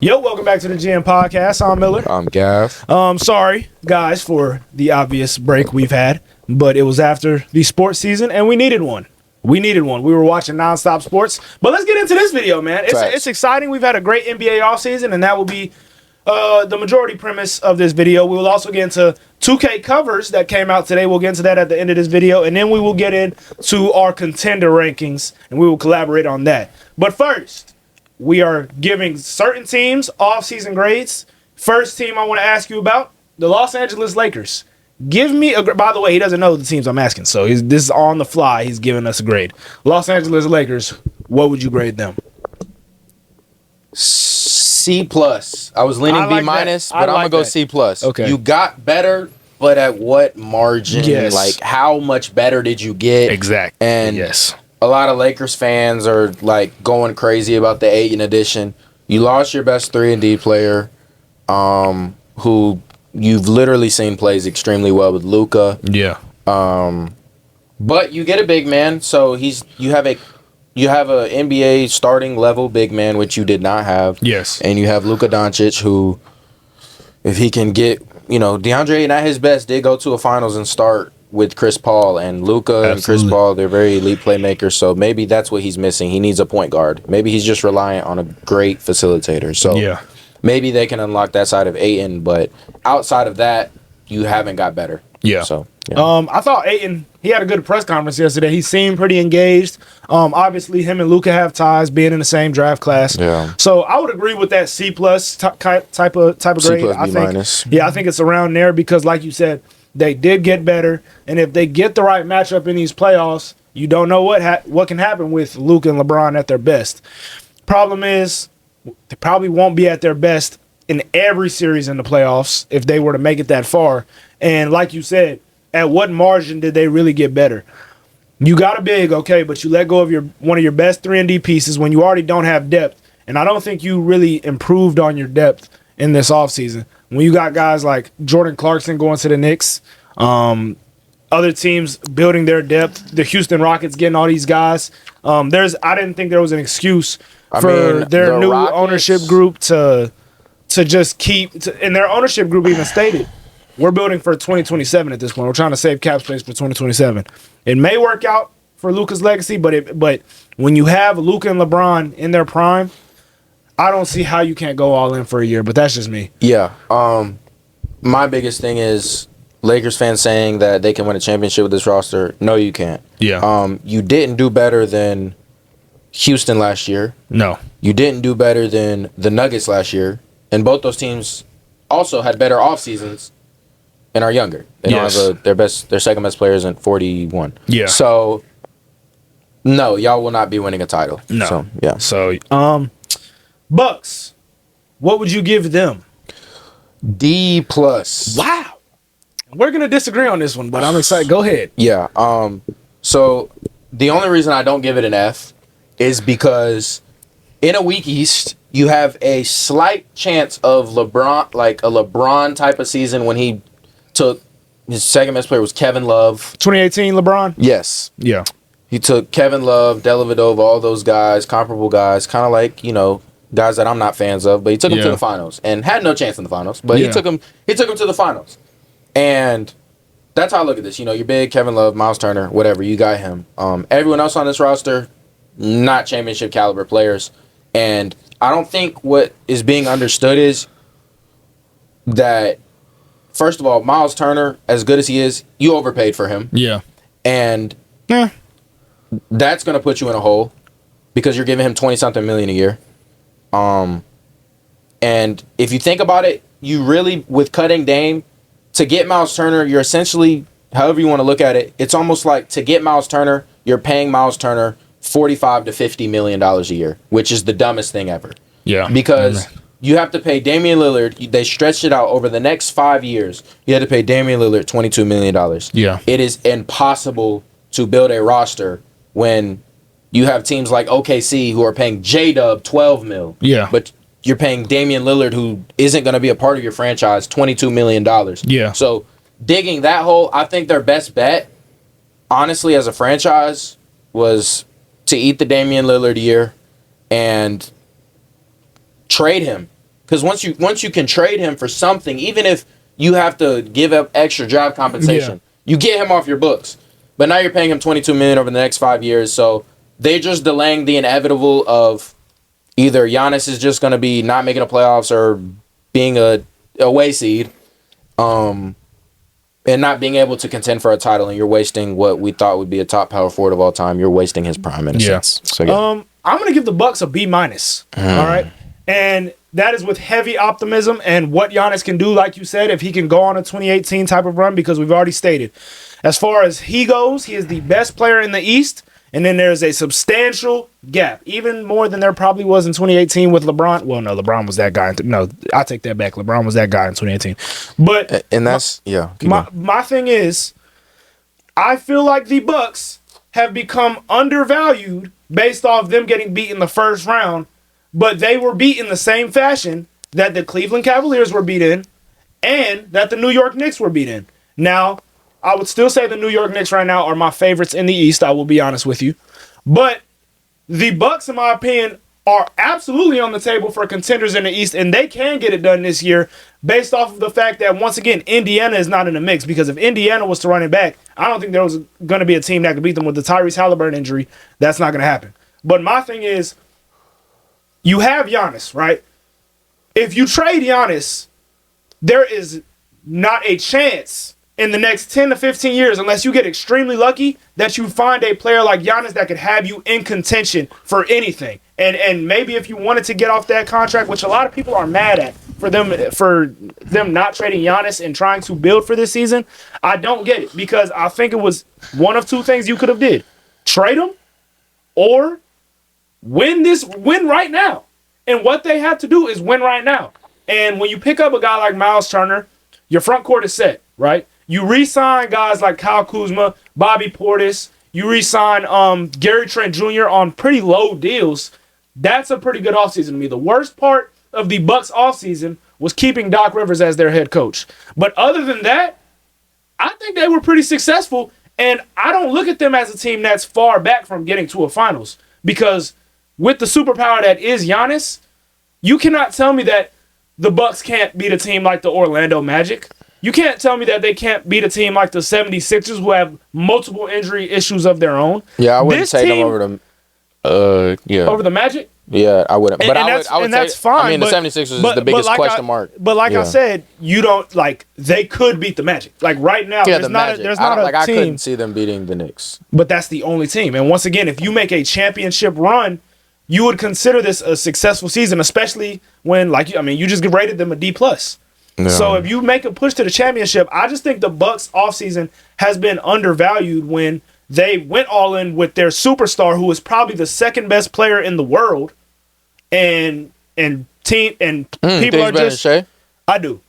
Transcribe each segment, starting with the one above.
Yo, welcome back to the GM Podcast. I'm Miller. I'm Gav. Sorry, guys, for the obvious break we've had, but it was after the sports season, and we needed one. We were watching nonstop sports. But let's get into this video, man. It's exciting. We've had a great NBA offseason, and that will be the majority premise of this video. We will also get into 2K covers that came out today. We'll get into that at the end of this video, and then we will get into our contender rankings, and we will collaborate on that. But first, we are giving certain teams off-season grades. First team I want to ask you about, the Los Angeles Lakers. Give me a. By the way, he doesn't know the teams I'm asking, so this is on the fly. He's giving us a grade. Los Angeles Lakers. What would you grade them? C plus. I was leaning B minus, but I'm gonna go C plus. Okay. You got better, but at what margin? Yes. Like, how much better did you get? Exactly. And yes, a lot of Lakers fans are like going crazy about the Ayton addition. You lost your best 3-and-D player, who you've literally seen plays extremely well with Luka. Yeah. But you get a big man, so you have a NBA starting level big man, which you did not have. Yes. And you have Luka Doncic, who, if he can get, DeAndre Ayton at his best did go to a finals and start with Chris Paul, and Luka and Chris Paul, they're very elite playmakers, so maybe that's what he's missing. He needs a point guard. Maybe he's just reliant on a great facilitator. So yeah, maybe they can unlock that side of Ayton, but outside of that, you haven't got better. Yeah. So yeah. I thought Ayton, he had a good press conference yesterday. He seemed pretty engaged. Obviously, him and Luka have ties, being in the same draft class. Yeah. So I would agree with that C plus type of grade. C plus, B minus. Yeah, I think it's around there because, like you said, they did get better, and if they get the right matchup in these playoffs, you don't know what can happen with Luka and LeBron at their best. Problem is, they probably won't be at their best in every series in the playoffs if they were to make it that far. And like you said, at what margin did they really get better? You got a big, okay, but you let go of one of your best 3-and-D pieces when you already don't have depth. And I don't think you really improved on your depth in this offseason. When you got guys like Jordan Clarkson going to the Knicks, other teams building their depth, the Houston Rockets getting all these guys. I didn't think there was an excuse for their new ownership group to just keep, and their ownership group even stated, we're building for 2027 at this point. We're trying to save cap space for 2027. It may work out for Luka's legacy, but when you have Luka and LeBron in their prime, I don't see how you can't go all in for a year, but that's just me. Yeah. My biggest thing is Lakers fans saying that they can win a championship with this roster. No, you can't. Yeah. You didn't do better than Houston last year. No. You didn't do better than the Nuggets last year. And both those teams also had better off seasons and are younger. They don't have their second best players in 41. Yeah. So no, y'all will not be winning a title. No. So yeah. So Bucks, what would you give them? D plus. Wow. We're gonna disagree on this one, but I'm excited. Go ahead. Yeah. So the only reason I don't give it an F is because in a weak East, you have a slight chance of LeBron, like a LeBron type of season when he took his second best player was Kevin Love. 2018 LeBron? Yes. Yeah. He took Kevin Love, Dellavedova, all those guys, comparable guys, kind of like, guys that I'm not fans of, but he took them to the finals and had no chance in the finals, but he took them to the finals. And that's how I look at this. You're big, Kevin Love, Miles Turner, whatever, you got him. Everyone else on this roster, not championship caliber players. And I don't think what is being understood is that, first of all, Miles Turner, as good as he is, you overpaid for him. Yeah. And that's going to put you in a hole because you're giving him 20-something million a year. And if you think about it, you really, with cutting Dame, to get Miles Turner, you're essentially, however you want to look at it, it's almost like to get Miles Turner, you're paying Miles Turner $45 to $50 million a year, which is the dumbest thing ever. Yeah. Because you have to pay Damian Lillard, they stretched it out over the next 5 years, you had to pay Damian Lillard $22 million. Yeah. It is impossible to build a roster when you have teams like OKC who are paying J-Dub $12 million. Yeah. But you're paying Damian Lillard, who isn't going to be a part of your franchise, $22 million. Yeah. So digging that hole, I think their best bet, honestly, as a franchise, was to eat the Damian Lillard year and trade him Because once you can trade him for something, even if you have to give up extra draft compensation, you get him off your books. But now you're paying him $22 million over the next 5 years, so they're just delaying the inevitable of either Giannis is just going to be not making the playoffs or being a away seed, and not being able to contend for a title, and you're wasting what we thought would be a top power forward of all time. You're wasting his prime in a sense. So I'm going to give the Bucks a B-. All right, and that is with heavy optimism and what Giannis can do, like you said, if he can go on a 2018 type of run, because we've already stated, as far as he goes, he is the best player in the East. And then there's a substantial gap, even more than there probably was in 2018 with LeBron. Well, no, LeBron was that guy. No, I take that back. LeBron was that guy in 2018. But and that's my thing is, I feel like the Bucks have become undervalued based off them getting beat in the first round, but they were beat in the same fashion that the Cleveland Cavaliers were beat in, and that the New York Knicks were beat in. Now, I would still say the New York Knicks right now are my favorites in the East, I will be honest with you. But the Bucks, in my opinion, are absolutely on the table for contenders in the East, and they can get it done this year based off of the fact that, once again, Indiana is not in the mix. Because if Indiana was to run it back, I don't think there was going to be a team that could beat them with the Tyrese Halliburton injury. That's not going to happen. But my thing is, you have Giannis, right? If you trade Giannis, there is not a chance in the next 10 to 15 years, unless you get extremely lucky, that you find a player like Giannis that could have you in contention for anything. And maybe if you wanted to get off that contract, which a lot of people are mad at for them not trading Giannis and trying to build for this season, I don't get it, because I think it was one of two things you could have did. Trade him or win right now. And what they have to do is win right now. And when you pick up a guy like Miles Turner, your front court is set, right? You re-sign guys like Kyle Kuzma, Bobby Portis. You re-sign Gary Trent Jr. on pretty low deals. That's a pretty good offseason to me. The worst part of the Bucks offseason was keeping Doc Rivers as their head coach. But other than that, I think they were pretty successful. And I don't look at them as a team that's far back from getting to a finals. Because with the superpower that is Giannis, you cannot tell me that the Bucks can't beat a team like the Orlando Magic. You can't tell me that they can't beat a team like the 76ers, who have multiple injury issues of their own. Yeah, I wouldn't take them over the over the Magic. Yeah, I wouldn't. But I would that's fine. I mean, the 76ers is the biggest question mark. But I said, you don't they could beat the Magic. Like right now, there's not a team. I couldn't see them beating the Knicks. But that's the only team. And once again, if you make a championship run, you would consider this a successful season, especially when you just rated them a D+. Yeah. So if you make a push to the championship, I just think the Bucks offseason has been undervalued when they went all in with their superstar, who is probably the second best player in the world, and people are just. I do,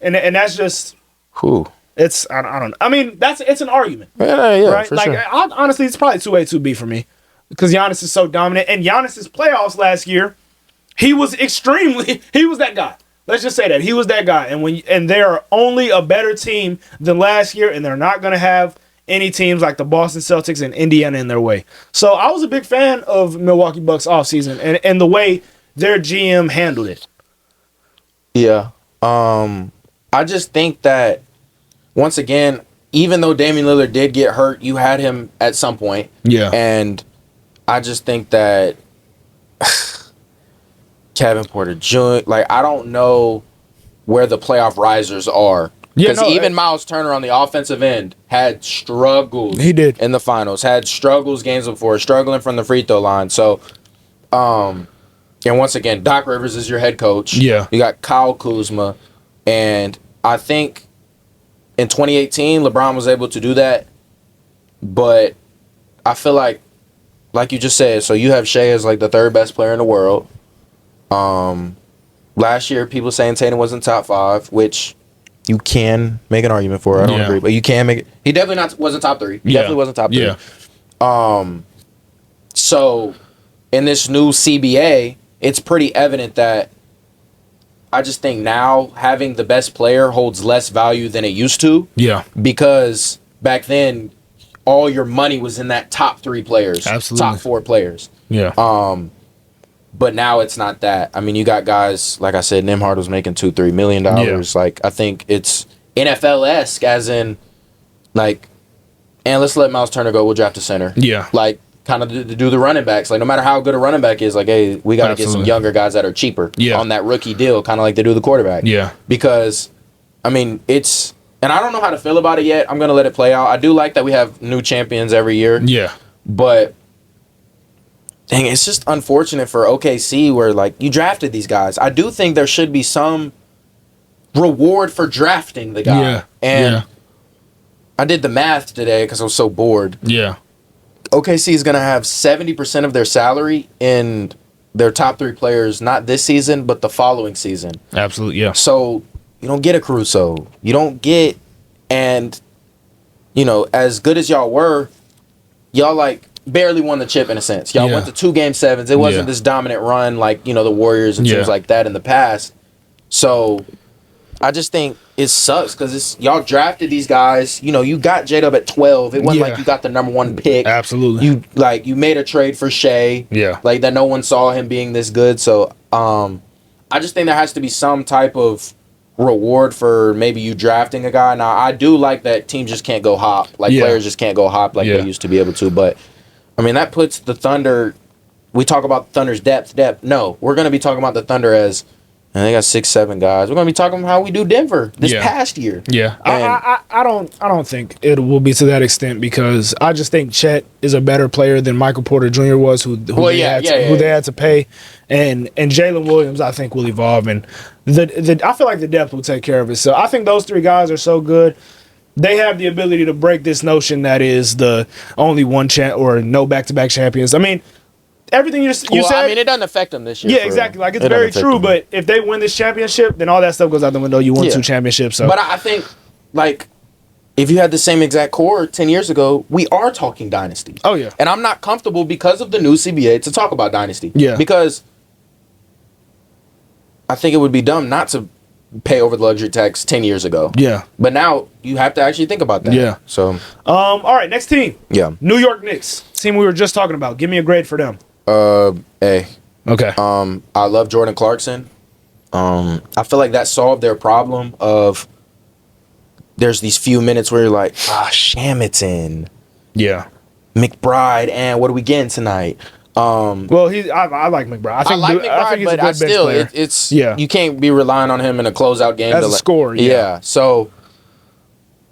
and that's just. Who? It's I don't. I mean, it's an argument. Yeah, right? For sure. Honestly, it's probably 2A, 2B for me, because Giannis is so dominant, and Giannis's playoffs last year, he was that guy. Let's just say that he was that guy, and they are only a better team than last year, and they're not going to have any teams like the Boston Celtics and Indiana in their way. So I was a big fan of Milwaukee Bucks offseason and the way their GM handled it. Yeah, I just think that once again, even though Damian Lillard did get hurt, you had him at some point. Yeah, and I just think that. Kevin Porter Jr. I don't know where the playoff risers are. Because even Miles Turner on the offensive end had struggles. He did. In the finals. Had struggles games before, struggling from the free throw line. So, and once again, Doc Rivers is your head coach. Yeah. You got Kyle Kuzma. And I think in 2018, LeBron was able to do that. But I feel like you just said, so you have Shea as the third best player in the world. Last year, people saying Tatum wasn't top 5, which you can make an argument for. I don't agree, but you can make it. He definitely wasn't top 3. He definitely wasn't top 3. Yeah. So in this new CBA, it's pretty evident that I just think now having the best player holds less value than it used to. Yeah. Because back then, all your money was in that top 3 players. Absolutely. Top 4 players. Yeah. But now it's not that. I mean, you got guys, like I said, Nembhard was making $2-3 million. Like, I think it's NFL-esque, as in, like, and let's let Miles Turner go. We'll draft a center. Yeah. Like, kind of to do the running backs. Like, no matter how good a running back is, like, hey, we got to get some younger guys that are cheaper on that rookie deal, kind of like they do the quarterback. Yeah. Because, I mean, it's, and I don't know how to feel about it yet. I'm going to let it play out. I do like that we have new champions every year. Yeah. But, dang, it's just unfortunate for OKC where, like, you drafted these guys. I do think there should be some reward for drafting the guy. Yeah. And I did the math today because I was so bored. Yeah. OKC is going to have 70% of their salary in their top 3 players, not this season, but the following season. Absolutely, yeah. So you don't get a Caruso. You don't get, and, you know, as good as y'all were, y'all, like, barely won the chip in a sense. Y'all went to 2 Game 7s. It wasn't this dominant run like, you know, the Warriors and teams like that in the past. So I just think it sucks because y'all drafted these guys. You know, you got J-Dub at 12. It wasn't like you got the number 1 pick. Absolutely. You made a trade for Shea. Yeah. Like, that no one saw him being this good. So I just think there has to be some type of reward for maybe you drafting a guy. Now, I do like that teams just can't go hop. Like, players just can't go hop like they used to be able to. But, I mean, that puts the Thunder, we talk about the Thunder's depth. No, we're going to be talking about the Thunder as, and they got 6-7 guys. We're gonna be talking about how we do Denver this past year. Yeah, I don't think it will be to that extent because I just think Chet is a better player than Michael Porter Jr. was, who they had to pay, and Jalen Williams I think will evolve, and I feel like the depth will take care of it. So I think those 3 guys are so good. They have the ability to break this notion that is the only one or no back-to-back champions. I mean, everything you said. I mean, it doesn't affect them this year. Yeah, exactly. Like, it's very true. But if they win this championship, then all that stuff goes out the window. You won 2 championships. So. But I think, like, if you had the same exact core 10 years ago, we are talking dynasty. Oh, yeah. And I'm not comfortable because of the new CBA to talk about dynasty. Yeah. Because I think it would be dumb not to pay over the luxury tax 10 years ago. Yeah. But now you have to actually think about that. Yeah. So. All right, next team. Yeah. New York Knicks. Team we were just talking about. Give me a grade for them. A. Okay. I love Jordan Clarkson. I feel like that solved their problem of there's these few minutes where you're like, Shamotin. Yeah. McBride, and what are we getting tonight? Well, I like McBride. I like McBride, but I still, it's you can't be relying on him in a closeout game. As a scorer, yeah. So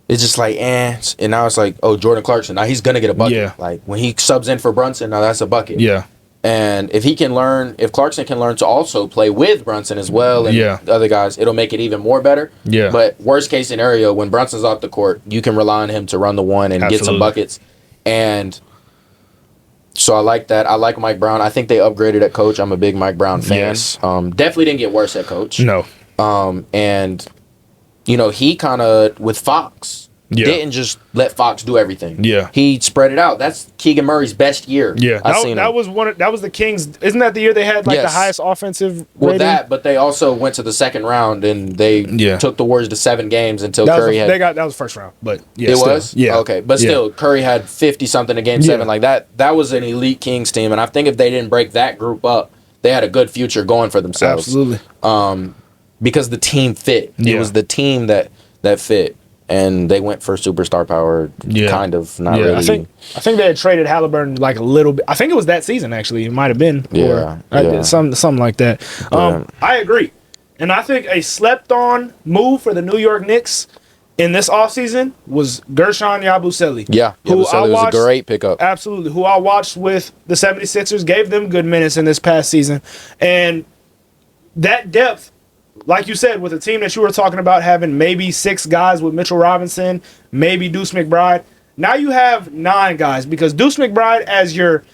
it's just like, and now it's like, oh, Jordan Clarkson, now he's gonna get a bucket. Yeah. Like when he subs in for Brunson, now that's a bucket. Yeah. And if Clarkson can learn to also play with Brunson as well and the other guys, it'll make it even more better. Yeah. But worst case scenario, when Brunson's off the court, you can rely on him to run the one and get some buckets. And so I like that. I like Mike Brown. I think they upgraded at coach. I'm a big Mike Brown fan. Yes. Definitely didn't get worse at coach. No. And, you know, he kind of, with Fox, didn't just let Fox do everything. Yeah. He spread it out. That's Keegan Murray's best year. Yeah. That was the Kings. Isn't that the year they had the highest offensive rating? But they also went to the second round and they took the Warriors to 7 games until Curry that was first round. But yeah. It was? Yeah. Okay. But still, Curry had 50-something in game 7. Like that was an elite Kings team. And I think if they didn't break that group up, they had a good future going for themselves. Absolutely. Because the team fit. It was the team that fit. And they went for superstar power, kind of, not really. I think they had traded Halliburton like a little bit. I think it was that season, actually. It might have been. Something like that. I agree. And I think a slept-on move for the New York Knicks in this offseason was Gershon Yabusele. Yeah, Yabusele was a great pickup. Absolutely. Who I watched with the 76ers, gave them good minutes in this past season. And that depth, like you said, with a team that you were talking about having maybe 6 guys with Mitchell Robinson, maybe Deuce McBride. Now you have 9 guys because Deuce McBride as your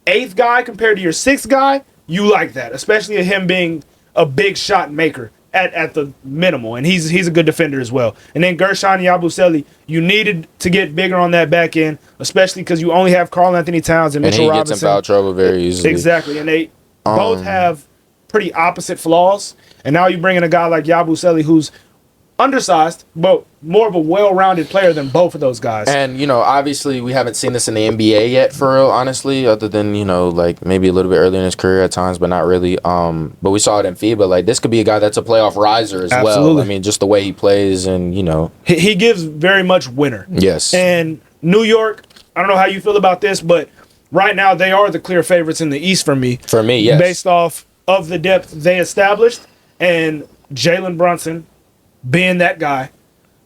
8th guy compared to your 6th guy, you like that, especially him being a big shot maker at the minimal, and he's a good defender as well. And then Gershon Yabusele, you needed to get bigger on that back end, especially because you only have Karl Anthony Towns and Mitchell Robinson. And he gets in foul trouble very easily. Exactly, and they both have pretty opposite flaws. And now you bring in a guy like Yabusele who's undersized, but more of a well-rounded player than both of those guys. And, obviously we haven't seen this in the NBA yet, for real, honestly, other than, like maybe a little bit early in his career at times, but not really. But we saw it in FIBA. Like, this could be a guy that's a playoff riser as well. I mean, just the way he plays and, He gives very much winner. Yes. And New York, I don't know how you feel about this, but right now they are the clear favorites in the East for me. For me, yes. Based off of the depth they established and Jalen Brunson being that guy.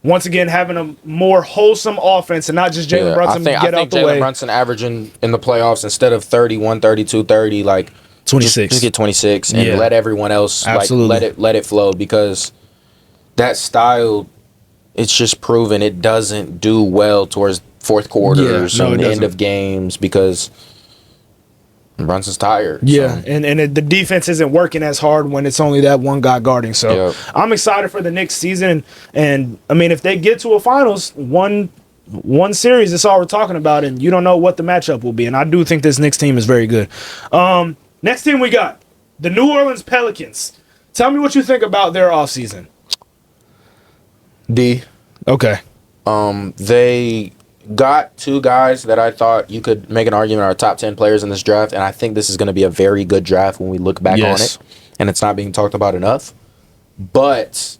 Once again, having a more wholesome offense and not just Jalen Brunson get out the way. I think Jalen Brunson averaging in the playoffs instead of 31, 32, 30, like 26. Just get 26 and let everyone else let it flow, because that style, it's just proven it doesn't do well towards fourth quarters and the end of games because Brunson's tired. Yeah, so. and the defense isn't working as hard when it's only that one guy guarding. So I'm excited for the next season. And I mean, if they get to a finals, one series, that's all we're talking about, and you don't know what the matchup will be. And I do think this Knicks team is very good. Next team we got, the New Orleans Pelicans. Tell me what you think about their offseason. D. Okay. They got two guys that I thought you could make an argument are top 10 players in this draft, and I think this is going to be a very good draft when we look back on it, and it's not being talked about enough. But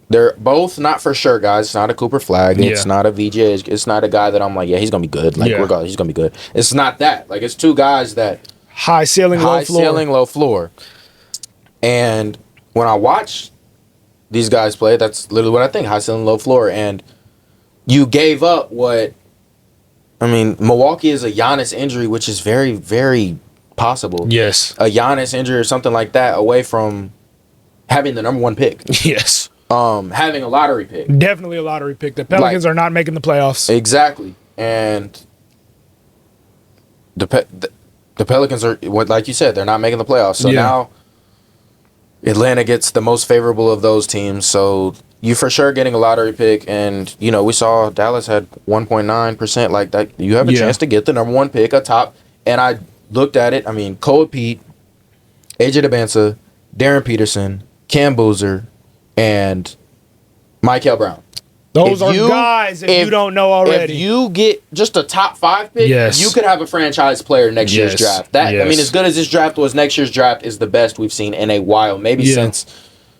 they're both not for sure guys. It's not a Cooper Flag. It's not a VJ. It's not a guy that I'm like, he's going to be good. Like, regardless, he's going to be good. It's not that. Like, it's two guys that high ceiling, low floor. And when I watch these guys play, that's literally what I think. High ceiling, low floor. And you gave up Milwaukee is a Giannis injury, which is very, very possible. Yes. A Giannis injury or something like that away from having the number one pick. Yes. Having a lottery pick. Definitely a lottery pick. The Pelicans are not making the playoffs. Exactly. And the Pelicans are, like you said, they're not making the playoffs. So now Atlanta gets the most favorable of those teams. So you for sure getting a lottery pick, and we saw Dallas had 1.9%. Like that, you have a chance to get the number one pick atop. And I looked at it. I mean, Cole Pete, AJ DeBanza, Darren Peterson, Cam Boozer, and Michael Brown. Those are guys if you don't know already. If you get just a top 5 pick, you could have a franchise player next year's draft. I mean, as good as this draft was, next year's draft is the best we've seen in a while. Maybe since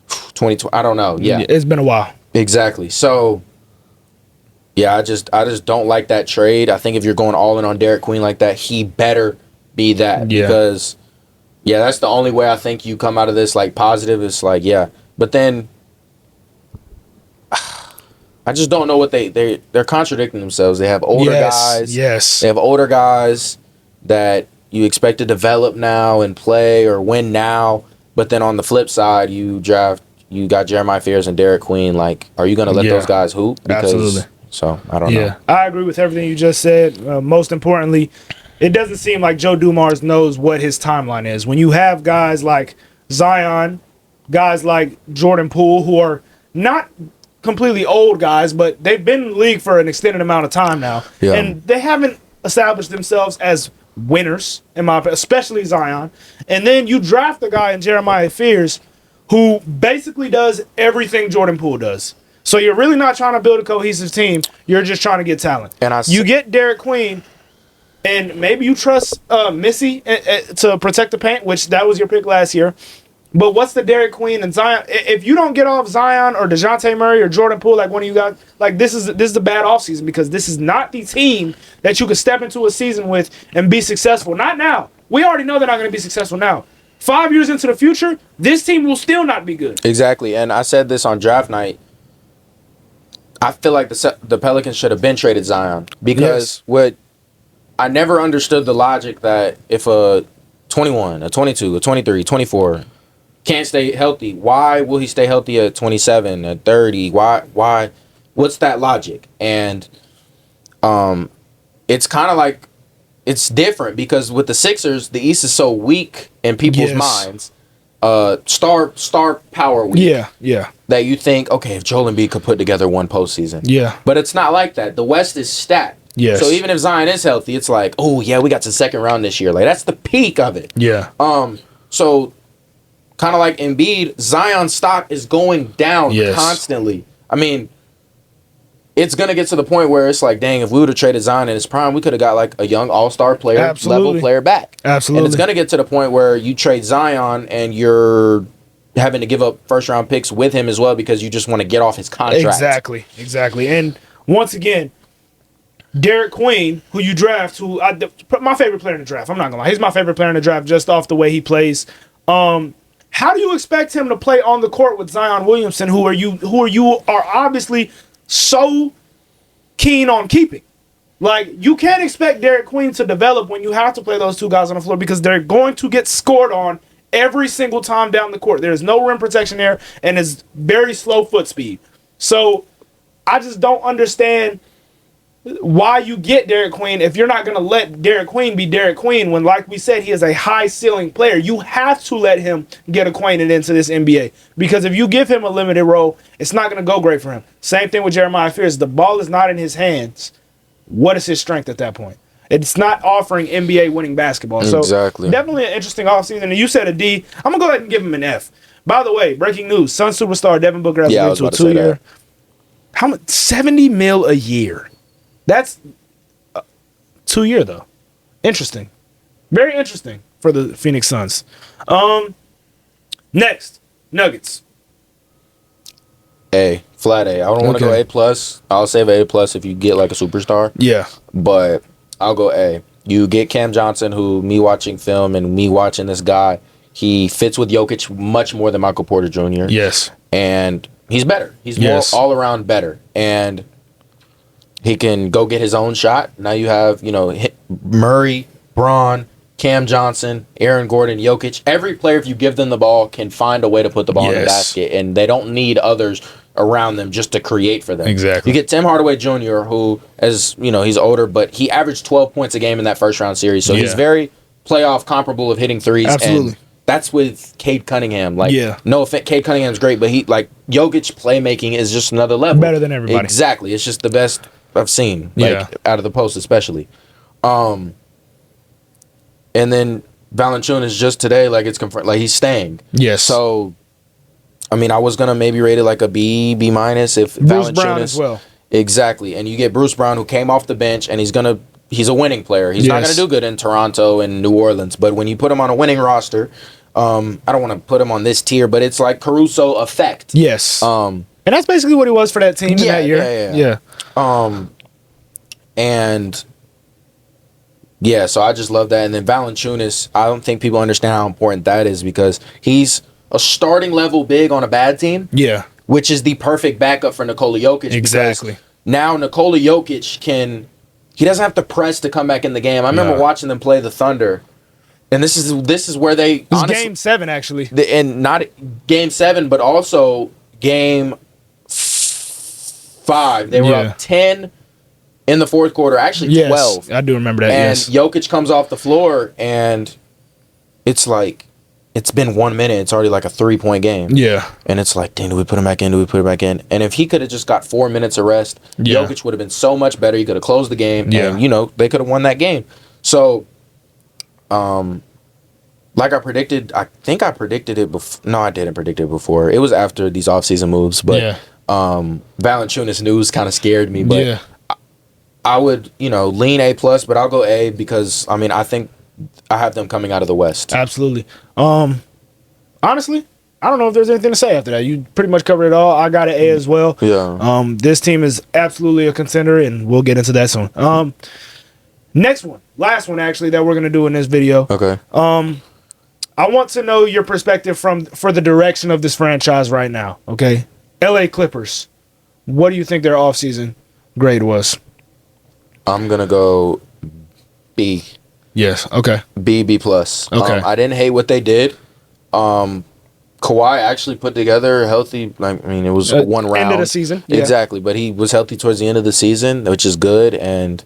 2020. I don't know. Yeah. It's been a while. Exactly. So, I just don't like that trade. I think if you're going all in on Derek Queen like that, he better be that. Because, that's the only way I think you come out of this, like, positive. It's like, But then I just don't know what they're contradicting themselves. They have older guys. Yes. They have older guys that you expect to develop now and play or win now. But then on the flip side, you got Jeremiah Fears and Derek Queen. Like, are you going to let those guys hoop? Absolutely. So, I don't know. I agree with everything you just said. Most importantly, it doesn't seem like Joe Dumars knows what his timeline is. When you have guys like Zion, guys like Jordan Poole, who are not completely old guys, but they've been in the league for an extended amount of time now. Yeah. And they haven't established themselves as winners, in my opinion, especially Zion. And then you draft a guy in Jeremiah Fears who basically does everything Jordan Poole does. So you're really not trying to build a cohesive team. You're just trying to get talent. And you get Derek Queen, and maybe you trust Missy to protect the paint, which that was your pick last year. But what's the Derek Queen and Zion? If you don't get off Zion or DeJounte Murray or Jordan Poole, like one of you guys, like this is a bad offseason, because this is not the team that you could step into a season with and be successful. Not now. We already know they're not going to be successful now. 5 years into the future, this team will still not be good. Exactly. And I said this on draft night. I feel like the Pelicans should have been traded Zion, because I never understood the logic that if a 21, a 22, a 23, 24 can't stay healthy, why will he stay healthy at 27, at 30? Why? What's that logic? And it's kind of like, it's different because with the Sixers, the East is so weak in people's minds. Star power weak. Yeah. That you think, okay, if Joel Embiid could put together one postseason. Yeah. But it's not like that. The West is stacked. Yes. So even if Zion is healthy, it's like, oh yeah, we got to the second round this year. Like, that's the peak of it. Yeah. So kind of like Embiid, Zion's stock is going down constantly. I mean, it's going to get to the point where it's like, dang, if we would have traded Zion in his prime, we could have got like a young all-star player, level player back. Absolutely. And it's going to get to the point where you trade Zion and you're having to give up first-round picks with him as well because you just want to get off his contract. Exactly. And once again, Derek Queen, who you draft, my favorite player in the draft. I'm not going to lie. He's my favorite player in the draft just off the way he plays. How do you expect him to play on the court with Zion Williamson, who you are obviously so keen on keeping? Like, you can't expect Derek Queen to develop when you have to play those two guys on the floor because they're going to get scored on every single time down the court. There's no rim protection there, and it's very slow foot speed. So I just don't understand why you get Derek Queen if you're not going to let Derek Queen be Derek Queen when, like we said, he is a high-ceiling player. You have to let him get acquainted into this NBA because if you give him a limited role, it's not going to go great for him. Same thing with Jeremiah Fears. The ball is not in his hands. What is his strength at that point? It's not offering NBA-winning basketball. So definitely an interesting offseason. And you said a D. I'm going to go ahead and give him an F. By the way, breaking news, Sun superstar Devin Booker has agreed to a 2-year. How much? $70 million a year. That's 2-year though. Interesting. Very interesting for the Phoenix Suns. Next, Nuggets. A. Flat A. I don't want to go A+. I'll save A+ if you get like a superstar. Yeah. But I'll go A. You get Cam Johnson, who me watching film and me watching this guy, he fits with Jokic much more than Michael Porter Jr. Yes. And he's better. He's more all around better. And he can go get his own shot. Now you have, Murray, Braun, Cam Johnson, Aaron Gordon, Jokic. Every player, if you give them the ball, can find a way to put the ball in the basket. And they don't need others around them just to create for them. Exactly. You get Tim Hardaway Jr., who, as he's older, but he averaged 12 points a game in that first-round series. So he's very playoff comparable of hitting threes. Absolutely. And that's with Cade Cunningham. No offense, Cade Cunningham's great, but Jokic playmaking is just another level. Better than everybody. Exactly. It's just the best I've seen, out of the post especially. And then Valanciunas just today, it's confirmed, he's staying. Yes. So, I mean, I was gonna maybe rate it like a B- if Bruce Valanciunas. Brown as well. Exactly, and you get Bruce Brown, who came off the bench, and he's a winning player. He's not gonna do good in Toronto and New Orleans, but when you put him on a winning roster, I don't want to put him on this tier, but it's like Caruso effect. Yes. And that's basically what he was for that team in that year. Yeah. So I just love that. And then Valanciunas, I don't think people understand how important that is because he's a starting level big on a bad team. Yeah. Which is the perfect backup for Nikola Jokic. Exactly. Now Nikola Jokic he doesn't have to press to come back in the game. I remember watching them play the Thunder. And this is where they honestly, Game 7 actually. And not Game 7, but also Game 5. They were up 10 in the fourth quarter, actually 12. I do remember that. And Jokic comes off the floor, and it's like it's been 1 minute. It's already like a 3-point game. Yeah. And it's like, dang, do we put him back in? Do we put him back in? And if he could have just got 4 minutes of rest, Jokic would have been so much better. He could have closed the game, and they could have won that game. So, like I predicted, I think I predicted it before. No, I didn't predict it before. It was after these offseason moves, but Valanciunas news kind of scared me. But I would, lean A+, but I'll go A because, I mean, I think I have them coming out of the West. Absolutely. Honestly, I don't know if there's anything to say after that. You pretty much covered it all. I got an A as well. Yeah. This team is absolutely a contender, and we'll get into that soon. Next one. Last one, actually, that we're going to do in this video. Okay. I want to know your perspective for the direction of this franchise right now, okay? LA Clippers. What do you think their offseason grade was? I'm going to go B. Yes, okay. B+. Okay. I didn't hate what they did. Kawhi actually put together a healthy, it was one round. End of the season. Exactly, but he was healthy towards the end of the season, which is good and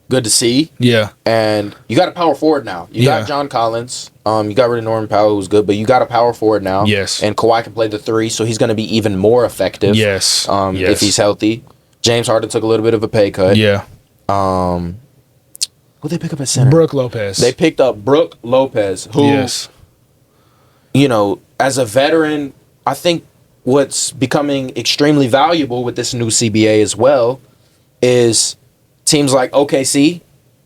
good to see. Yeah. And you got a power forward now. You got John Collins. You got rid of Norman Powell, who was good, but you got a power forward now. Yes. And Kawhi can play the 3, so he's going to be even more effective. Yes. If he's healthy. James Harden took a little bit of a pay cut. Yeah. Who'd they pick up at center? Brook Lopez. They picked up Brook Lopez, who as a veteran, I think what's becoming extremely valuable with this new CBA as well is teams like OKC.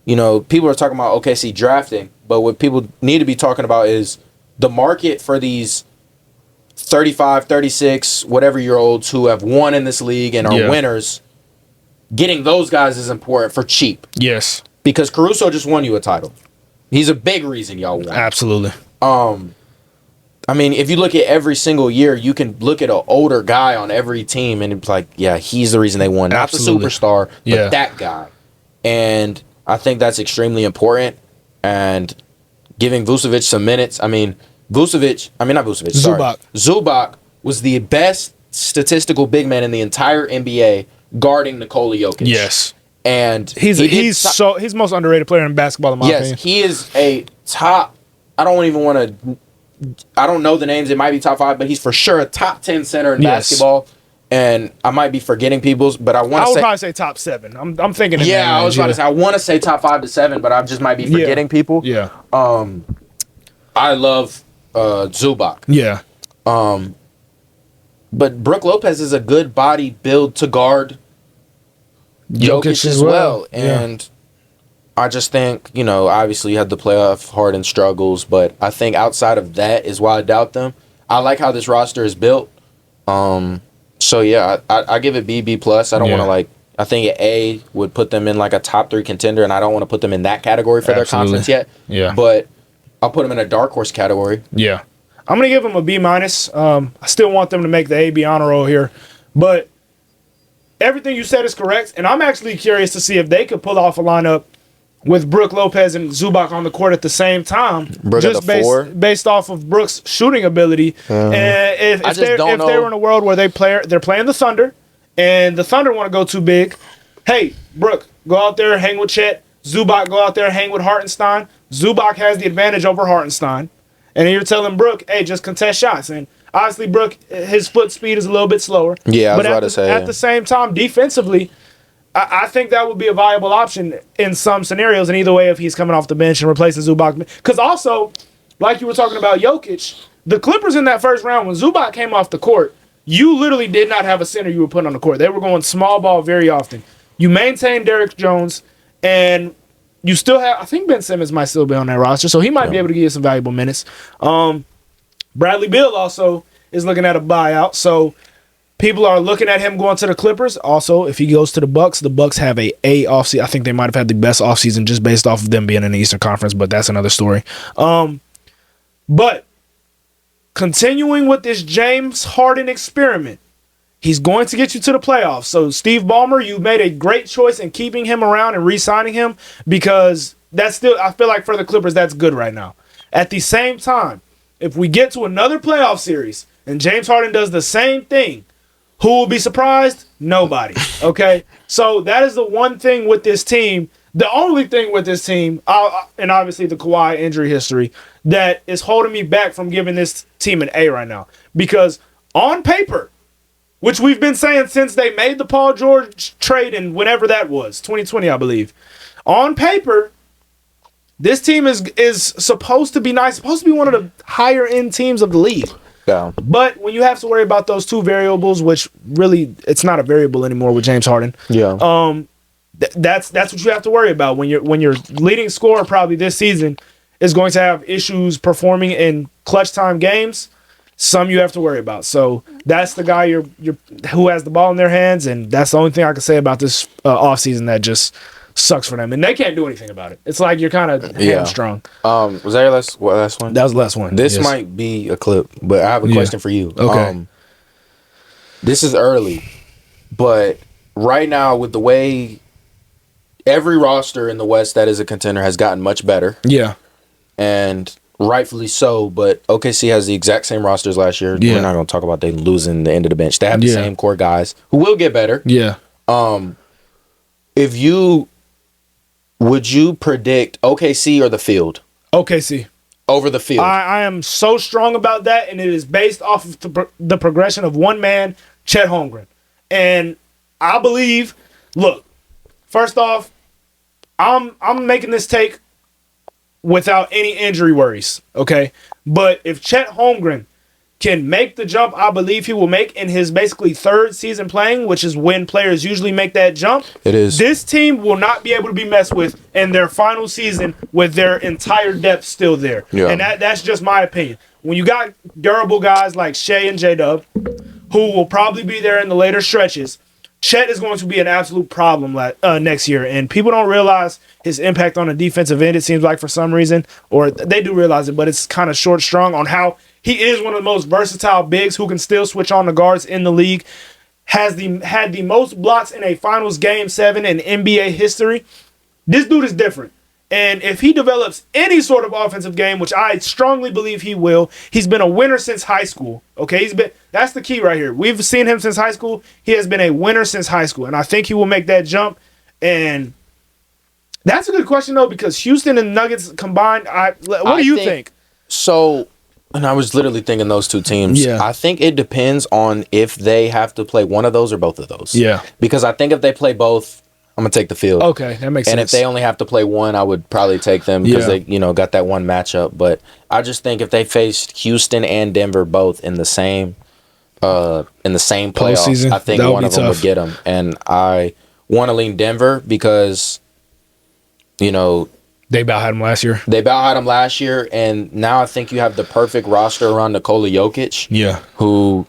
People are talking about OKC drafting, but what people need to be talking about is the market for these 35, 36, whatever-year-olds who have won in this league and are winners. Getting those guys is important for cheap. Yes. Because Caruso just won you a title. He's a big reason y'all won. Absolutely. If you look at every single year, you can look at an older guy on every team and it's like, yeah, he's the reason they won. Not Absolutely. the superstar, but that guy. And I think that's extremely important. And giving Vucevic some minutes. Zubac was the best statistical big man in the entire NBA guarding Nikola Jokic. Yes. And he's the most underrated player in basketball in my opinion. Yes, he is a top, I don't know the names, it might be top 5, but he's for sure a top 10 center in basketball. And I might be forgetting people's, but I would probably say top 7. I'm thinking. I was about to say I want to say top 5 to 7, but I just might be forgetting people. Yeah. I love Zubac. Yeah. But Brook Lopez is a good body build to guard Jokic as well. And I just think, obviously you had the playoff hardened struggles, but I think outside of that is why I doubt them. I like how this roster is built. So yeah, I give it B plus. I don't want to I think A would put them in like a top 3 contender, and I don't want to put them in that category for their conference yet. Yeah. But I'll put them in a dark horse category. Yeah. I'm going to give them a B minus. I still want them to make the A-B honor roll here. But everything you said is correct, and I'm actually curious to see if they could pull off a lineup with Brook Lopez and Zubac on the court at the same time, Brook just based off of Brook's shooting ability. And if they were in a world where they're playing the Thunder, and the Thunder want to go too big, hey, Brook, go out there, hang with Chet. Zubac, go out there, hang with Hartenstein. Zubac has the advantage over Hartenstein. And you're telling Brook, hey, just contest shots. And obviously, Brook, his foot speed is a little bit slower. Yeah, I was about to say. At the same time, defensively, I think that would be a viable option in some scenarios. And either way, if he's coming off the bench and replacing Zubac. Because also, like you were talking about Jokic, the Clippers in that first round, when Zubac came off the court, you literally did not have a center you were putting on the court. They were going small ball very often. You maintained Derrick Jones, and you still have, I think Ben Simmons might still be on that roster, so he might be able to give you some valuable minutes. Bradley Beal also is looking at a buyout, so people are looking at him going to the Clippers. Also, if he goes to the Bucks have a offseason. I think they might have had the best offseason just based off of them being in the Eastern Conference, but that's another story. But continuing with this James Harden experiment, he's going to get you to the playoffs. So, Steve Ballmer, you made a great choice in keeping him around and re-signing him because that's still, I feel like for the Clippers, that's good right now. At the same time, if we get to another playoff series and James Harden does the same thing, who will be surprised? Nobody. Okay? So, that is the one thing with this team. The only thing with this team, and obviously the Kawhi injury history, that is holding me back from giving this team an A right now. Because on paper, which we've been saying since they made the Paul George trade in whenever that was, 2020, I believe. On paper, this team is supposed to be nice, supposed to be one of the higher end teams of the league. Yeah. But when you have to worry about those two variables, which really it's not a variable anymore with James Harden. Yeah. That's what you have to worry about when your leading scorer probably this season is going to have issues performing in clutch time games. Some you have to worry about. So that's the guy who has the ball in their hands, and that's the only thing I can say about this offseason that just sucks for them. And they can't do anything about it. It's like you're kind of hamstrung. Was that your last one? That was the last one. This might be a clip, but I have a question for you. Okay. This is early, but right now with the way every roster in the West that is a contender has gotten much better. Yeah. And rightfully so, but OKC has the exact same rosters last year. Yeah. We're not going to talk about they losing the end of the bench. They have the same core guys who will get better. Yeah. Would you predict OKC or the field? OKC. Over the field. I am so strong about that, and it is based off of the progression of one man, Chet Holmgren. And I believe, look, first off, I'm making this take without any injury worries, okay? But if Chet Holmgren can make the jump I believe he will make in his basically third season playing, which is when players usually make that jump. It is. This team will not be able to be messed with in their final season with their entire depth still there. Yeah. And that's just my opinion. When you got durable guys like Shea and J-Dub, who will probably be there in the later stretches, Chet is going to be an absolute problem next year. And people don't realize his impact on the defensive end, it seems like, for some reason. Or they do realize it, but it's kind of short-strung on how he is one of the most versatile bigs who can still switch on the guards in the league. Had the most blocks in a finals game 7 in NBA history. This dude is different. And if he develops any sort of offensive game, which I strongly believe he will, he's been a winner since high school. Okay, that's the key right here. We've seen him since high school. He has been a winner since high school. And I think he will make that jump. And that's a good question, though, because Houston and Nuggets combined, what do you think? So, and I was literally thinking those two teams. Yeah. I think it depends on if they have to play one of those or both of those. Yeah. Because I think if they play both, I'm going to take the field. Okay, that makes sense. And if they only have to play one, I would probably take them because they, got that one matchup. But I just think if they faced Houston and Denver both in the same playoffs, I think one of them would get them. And I want to lean Denver because, they about had him last year. They about had him last year, and now I think you have the perfect roster around Nikola Jokic. Yeah. Who,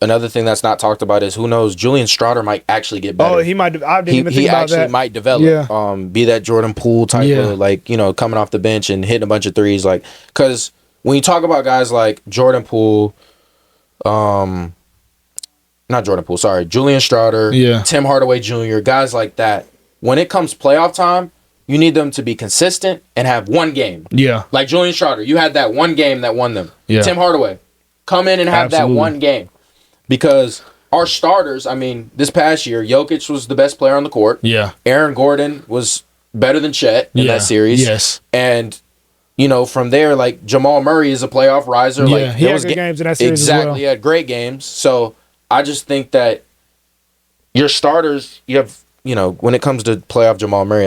another thing that's not talked about is who knows, Julian Strouder might actually get better. Oh, he might. I didn't even think about that. He actually might develop. Yeah. Be that Jordan Poole type of, coming off the bench and hitting a bunch of threes. Because when you talk about guys like Jordan Poole, not Jordan Poole, sorry, Julian Strouder, Tim Hardaway Jr., guys like that, when it comes playoff time, you need them to be consistent and have one game. Yeah. Like Julian Strouder, you had that one game that won them. Yeah. Tim Hardaway, come in and have that one game. Because our starters, this past year, Jokic was the best player on the court. Yeah. Aaron Gordon was better than Chet in that series. Yes. And, from there, Jamal Murray is a playoff riser. Yeah, he had good games in that series exactly, as well. He had great games. So I just think that your starters, you have, when it comes to playoff Jamal Murray,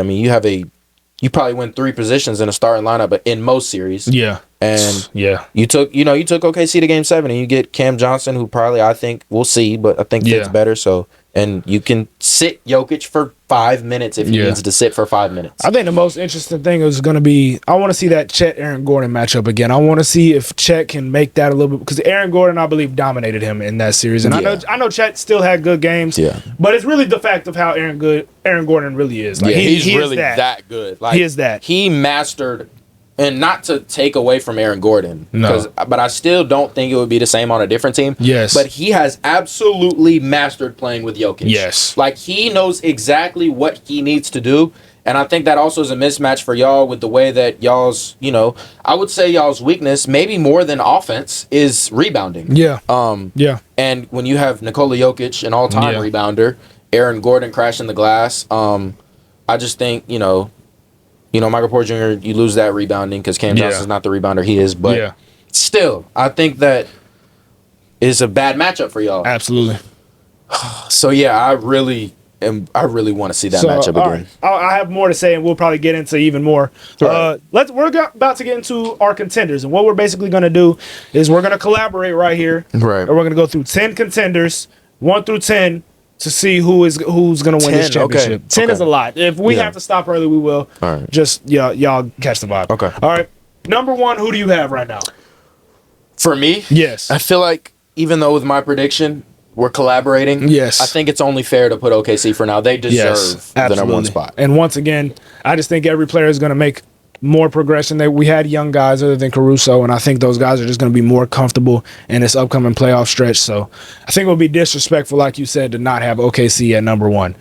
you probably win 3 positions in a starting lineup, but in most series. Yeah. And you took OKC to game 7 and you get Cam Johnson, who probably I think we'll see, but I think fits better. So, and you can sit Jokic for 5 minutes if he needs to sit for 5 minutes. I think the most interesting thing is going to be, I want to see that Chet-Aaron Gordon matchup again. I want to see if Chet can make that a little bit, because Aaron Gordon, I believe, dominated him in that series. And I know Chet still had good games, but it's really the fact of how Aaron Gordon really is. He's really that good. He is that. He mastered. And not to take away from Aaron Gordon, no. But I still don't think it would be the same on a different team. Yes. But he has absolutely mastered playing with Jokic. Yes. He knows exactly what he needs to do. And I think that also is a mismatch for y'all with the way that y'all's, I would say y'all's weakness, maybe more than offense, is rebounding. Yeah. And when you have Nikola Jokic, an all-time rebounder, Aaron Gordon crashing the glass, I just think, Michael Porter Jr., you lose that rebounding because Cam Johnson's not the rebounder he is. But still, I think that is a bad matchup for y'all. Absolutely. So, I really want to see that matchup again. Right. I have more to say, and we'll probably get into even more. Right. We're about to get into our contenders. And what we're basically going to do is we're going to collaborate right here. Right. And we're going to go through 10 contenders, 1 through 10, to see who's going to win this championship. 10 is a lot. If we have to stop early, we will. All right. Just y'all catch the vibe. Okay. All right. Number 1, who do you have right now? For me? Yes. I feel like even though with my prediction we're collaborating, yes, I think it's only fair to put OKC for now. They deserve the number 1 spot. And once again, I just think every player is going to make more progression. We had young guys other than Caruso, and I think those guys are just going to be more comfortable in this upcoming playoff stretch. So I think it would be disrespectful, like you said, to not have OKC at number 1.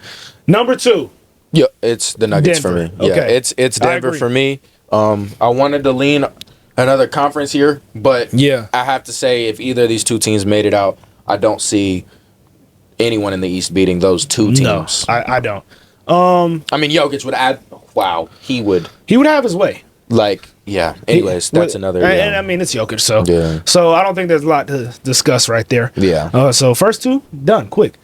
Number 2. Yeah, it's the Nuggets Denver. for me. Okay. Yeah, it's Denver for me. I wanted to lean another conference here, but I have to say if either of these two teams made it out, I don't see anyone in the East beating those two teams. No, I don't. Jokic would add. Wow, he would. He would have his way. Anyways, that's another. And it's Jokic, so I don't think there's a lot to discuss right there. Yeah. So first 2 done quick.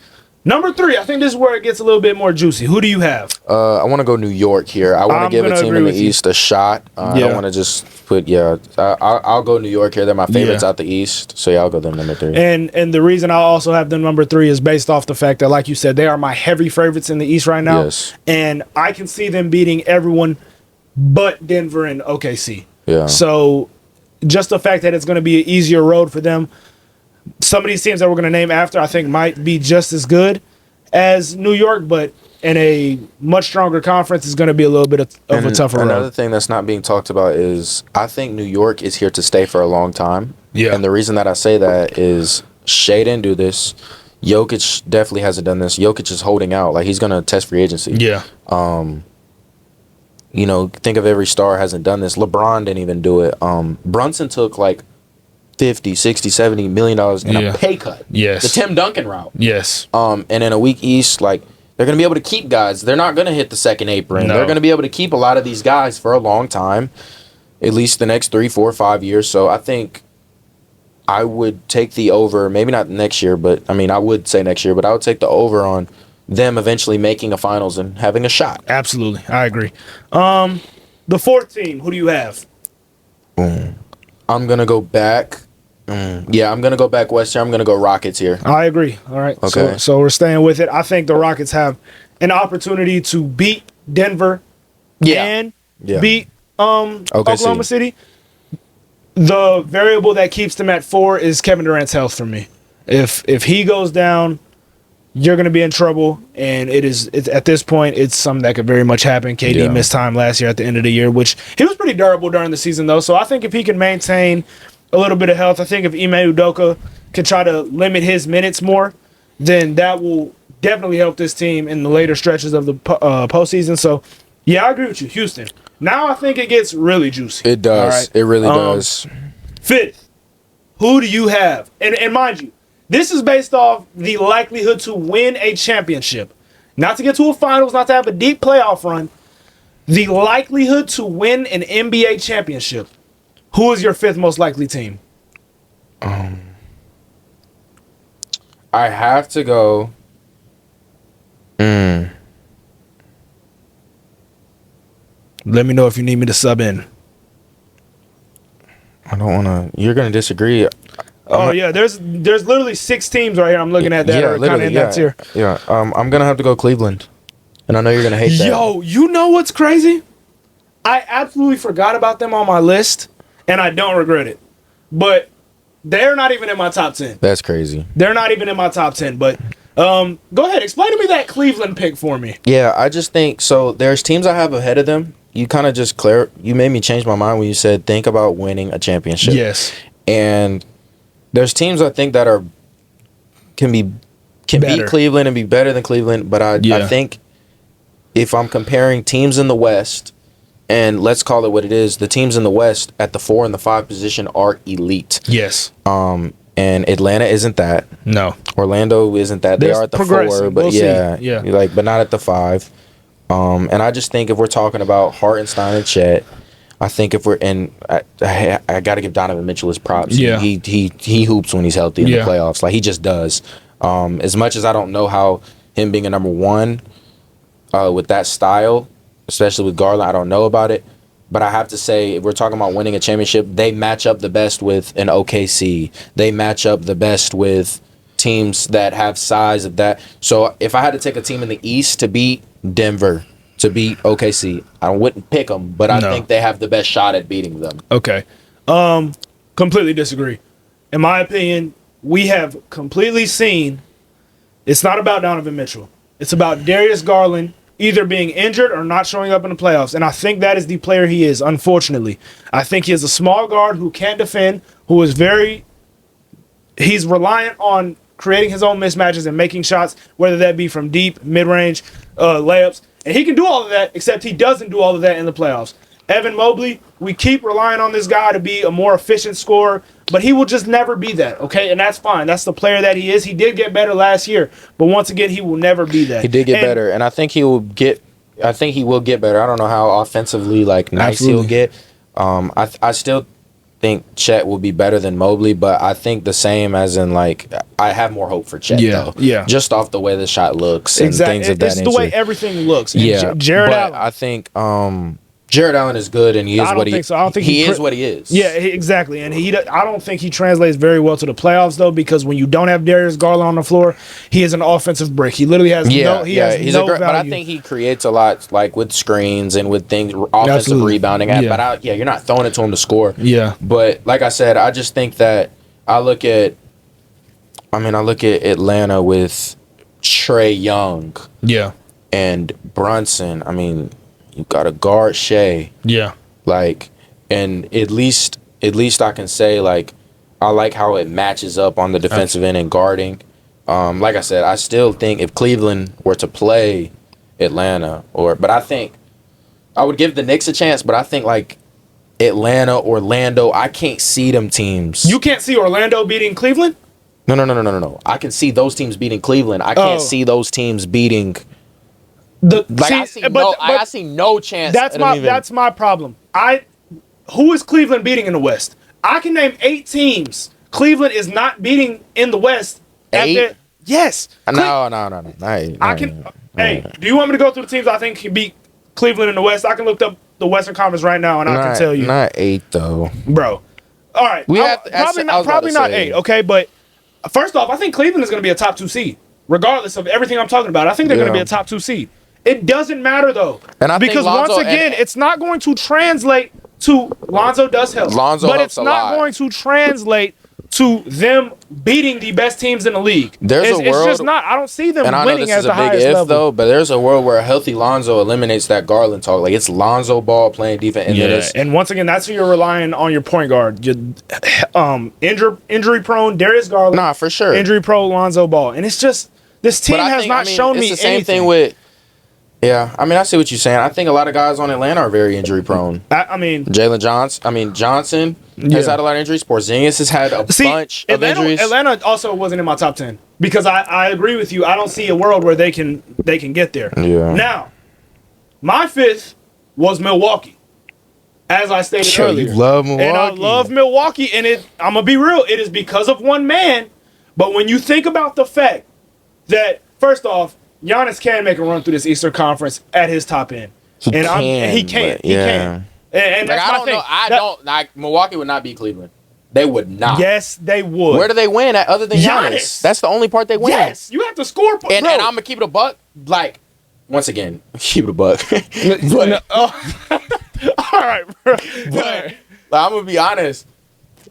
Number 3, I think this is where it gets a little bit more juicy. Who do you have? I want to go New York here. I want to give a team in the East a shot. I don't want to just put, I'll go New York here. They're my favorites out the East. So, I'll go them number 3. And the reason I also have them number 3 is based off the fact that, like you said, they are my heavy favorites in the East right now. Yes. And I can see them beating everyone but Denver and OKC. Yeah. So, just the fact that it's going to be an easier road for them. Some of these teams that we're going to name after, I think, might be just as good as New York, but in a much stronger conference is going to be a little bit of a tougher road. Another thing that's not being talked about is I think New York is here to stay for a long time. Yeah. And the reason that I say that is Shea didn't do this. Jokic definitely hasn't done this. Jokic is holding out. Like, he's going to test free agency. Yeah. Think of every star hasn't done this. LeBron didn't even do it. Brunson took like 50, 60, 70 million dollars in a pay cut. Yes. The Tim Duncan route. Yes. And in a weak East, like, they're going to be able to keep guys. They're not going to hit the second apron. No. They're going to be able to keep a lot of these guys for a long time, at least the next 3, 4, 5 years. So I think I would take the over, maybe not next year, but I would say next year, but I would take the over on them eventually making a finals and having a shot. Absolutely. I agree. The 4th team, who do you have? I'm going to go back. I'm going to go back west here. I'm going to go Rockets here. I agree. All right. Okay. So we're staying with it. I think the Rockets have an opportunity to beat Denver and beat Oklahoma City. The variable that keeps them at 4 is Kevin Durant's health for me. If he goes down, you're going to be in trouble, and it's at this point, it's something that could very much happen. KD missed time last year at the end of the year, which he was pretty durable during the season, though. So I think if he can maintain a little bit of health, I think if Ime Udoka can try to limit his minutes more, then that will definitely help this team in the later stretches of the postseason. So, I agree with you, Houston. Now I think it gets really juicy. It does. Right? It really does. 5th, who do you have? And mind you, this is based off the likelihood to win a championship. Not to get to a finals, not to have a deep playoff run. The likelihood to win an NBA championship. Who is your 5th most likely team? I have to go. Let me know if you need me to sub in. I don't want to. You're going to disagree. There's literally 6 teams right here I'm looking at that are kind of in that tier. Yeah, I'm going to have to go Cleveland. And I know you're going to hate that. Yo, you know what's crazy? I absolutely forgot about them on my list, and I don't regret it. But they're not even in my top 10. That's crazy. They're not even in my top 10, but go ahead. Explain to me that Cleveland pick for me. Yeah, I just think, so there's teams I have ahead of them. You kind of just you made me change my mind when you said think about winning a championship. Yes. And there's teams I think that can beat Cleveland and be better than Cleveland, but I think if I'm comparing teams in the West, and let's call it what it is, the teams in the West at the 4 and the 5 position are elite. Yes. And Atlanta isn't that. No. Orlando isn't that. They are at the 4, but but not at the 5. And I just think if we're talking about Hartenstein and Chet, I think if we're I got to give Donovan Mitchell his props. Yeah. He hoops when he's healthy in the playoffs. Like, he just does. As much as I don't know how him being a number 1 with that style, especially with Garland, I don't know about it. But I have to say, if we're talking about winning a championship, they match up the best with an OKC. They match up the best with teams that have size of that. So if I had to take a team in the East to beat Denver, to beat OKC, I wouldn't pick them, but I think they have the best shot at beating them. Okay. Completely disagree. In my opinion, we have completely seen it's not about Donovan Mitchell. It's about Darius Garland either being injured or not showing up in the playoffs. And I think that is the player he is, unfortunately. I think he is a small guard who can't defend, who is he's reliant on creating his own mismatches and making shots, whether that be from deep, mid-range, layups. And he can do all of that, except he doesn't do all of that in the playoffs. Evan Mobley, we keep relying on this guy to be a more efficient scorer, but he will just never be that, okay? And that's fine. That's the player that he is. He did get better last year, but once again, he will never be that. He did get better, and I think he will get better. I don't know how offensively nice he'll get. I still think Chet will be better than Mobley, but I think the same as in like I have more hope for Chet though. Yeah. Just off the way the shot looks and things of that nature. It's the way everything looks. And Yeah. Jared but Allen. I think Jared Allen is good, and he is what he is. I don't think he is what he is. Yeah, exactly. And I don't think he translates very well to the playoffs though, because when you don't have Darius Garland on the floor, he is an offensive brick. He literally has he's no value. But I think he creates a lot, like with screens and with things, offensive rebounding. But you're not throwing it to him to score. Yeah. But like I said, I just think that I look at Atlanta with Trae Young. Yeah. And Brunson. I mean, you got to guard Shea. Yeah. Like, and at least I can say, like, I like how it matches up on the defensive end and guarding. Like I said, I still think if Cleveland were to play Atlanta, but I think I would give the Knicks a chance, but I think, like, Atlanta, Orlando, I can't see them teams. You can't see Orlando beating Cleveland? No. I can see those teams beating Cleveland. I can't see those teams beating... I see no chance. That's my problem. Who is Cleveland beating in the West? I can name 8 teams Cleveland is not beating in the West. 8? Yes. No. Hey, do you want me to go through the teams I think can beat Cleveland in the West? I can look up the Western Conference right now, and I can tell you. Not 8 though, bro. All right, probably not 8. Okay, but first off, I think Cleveland is going to be a top 2 seed, regardless of everything I'm talking about. I think they're going to be a top 2 seed. It doesn't matter though, because once again, it's not going to translate to Lonzo does help, but it's not going to translate to them beating the best teams in the league. It's just not. I don't see them winning at the highest level. Though, but there's a world where a healthy Lonzo eliminates that Garland talk. Like it's Lonzo Ball playing defense. And once again, that's who you're relying on your point guard. Injury prone Darius Garland. Nah, for sure. Injury prone Lonzo Ball, and it's just this team has not shown me anything. It's the same thing with. Yeah, I mean, I see what you're saying. I think a lot of guys on Atlanta are very injury prone. Jalen Johnson has had a lot of injuries. Porzingis has had a bunch of injuries. Atlanta also wasn't in my top 10 because I agree with you. I don't see a world where they can get there. Yeah. Now, my 5th was Milwaukee, as I stated earlier. You love Milwaukee, and I love Milwaukee, and I'm gonna be real. It is because of one man, but when you think about the fact that first off, Giannis can make a run through this Eastern Conference at his top end. He can. And that's I don't know. Milwaukee would not beat Cleveland. They would not. Yes, they would. Where do they win at other than Giannis? That's the only part they win. Yes, you have to score. And I'm going to keep it a buck. Like, once again, keep it a buck. All right, bro. But I'm going to be honest.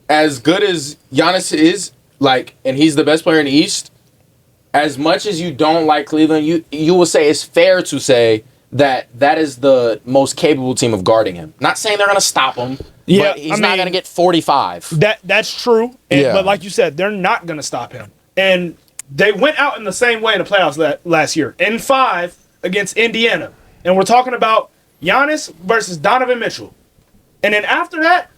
As good as Giannis is, like, and he's the best player in the East, as much as you don't like Cleveland, you will say it's fair to say that is the most capable team of guarding him. Not saying they're going to stop him, but he's not going to get 45. That's true. But like you said, they're not going to stop him. And they went out in the same way in the playoffs last year. In 5 against Indiana. And we're talking about Giannis versus Donovan Mitchell. And then after that,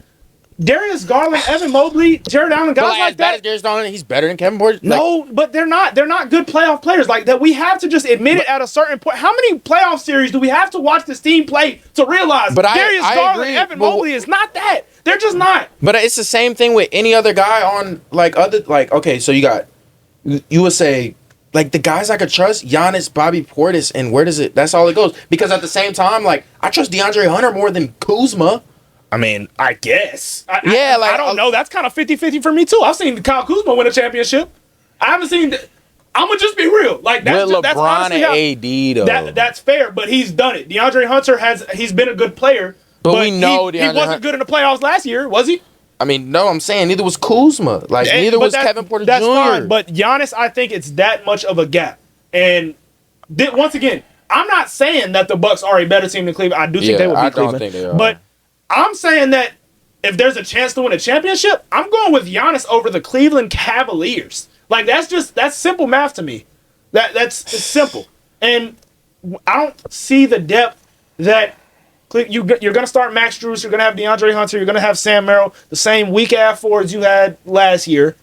Darius Garland, Evan Mobley, Jared Allen, guys like that. Darius Garland, he's better than Kevin Porter. No, but they're not. They're not good playoff players like that. We have to just admit it at a certain point. How many playoff series do we have to watch this team play to realize Darius Garland, Evan Mobley is not that? They're just not. But it's the same thing with any other guy on okay, so you would say like the guys I could trust, Giannis, Bobby Portis, and that's all it goes. Because at the same time, like I trust DeAndre Hunter more than Kuzma. I mean, I guess. I don't know. That's kind of 50-50 for me, too. I've seen Kyle Kuzma win a championship. I haven't seen... I'm going to just be real. Like that's with that's LeBron and AD, though. That's fair, but he's done it. DeAndre Hunter he's been a good player. But we know he wasn't good in the playoffs last year, was he? I mean, no, I'm saying neither was Kuzma. Like, neither was Kevin Porter Jr. That's fine, but Giannis, I think it's that much of a gap. And once again, I'm not saying that the Bucks are a better team than Cleveland. I do think they will beat Cleveland. Think they are. But I'm saying that if there's a chance to win a championship, I'm going with Giannis over the Cleveland Cavaliers. Like that's simple math to me. It's simple, and I don't see the depth that you're going to start Max Strus. You're going to have DeAndre Hunter. You're going to have Sam Merrill, the same weak ass forwards you had last year,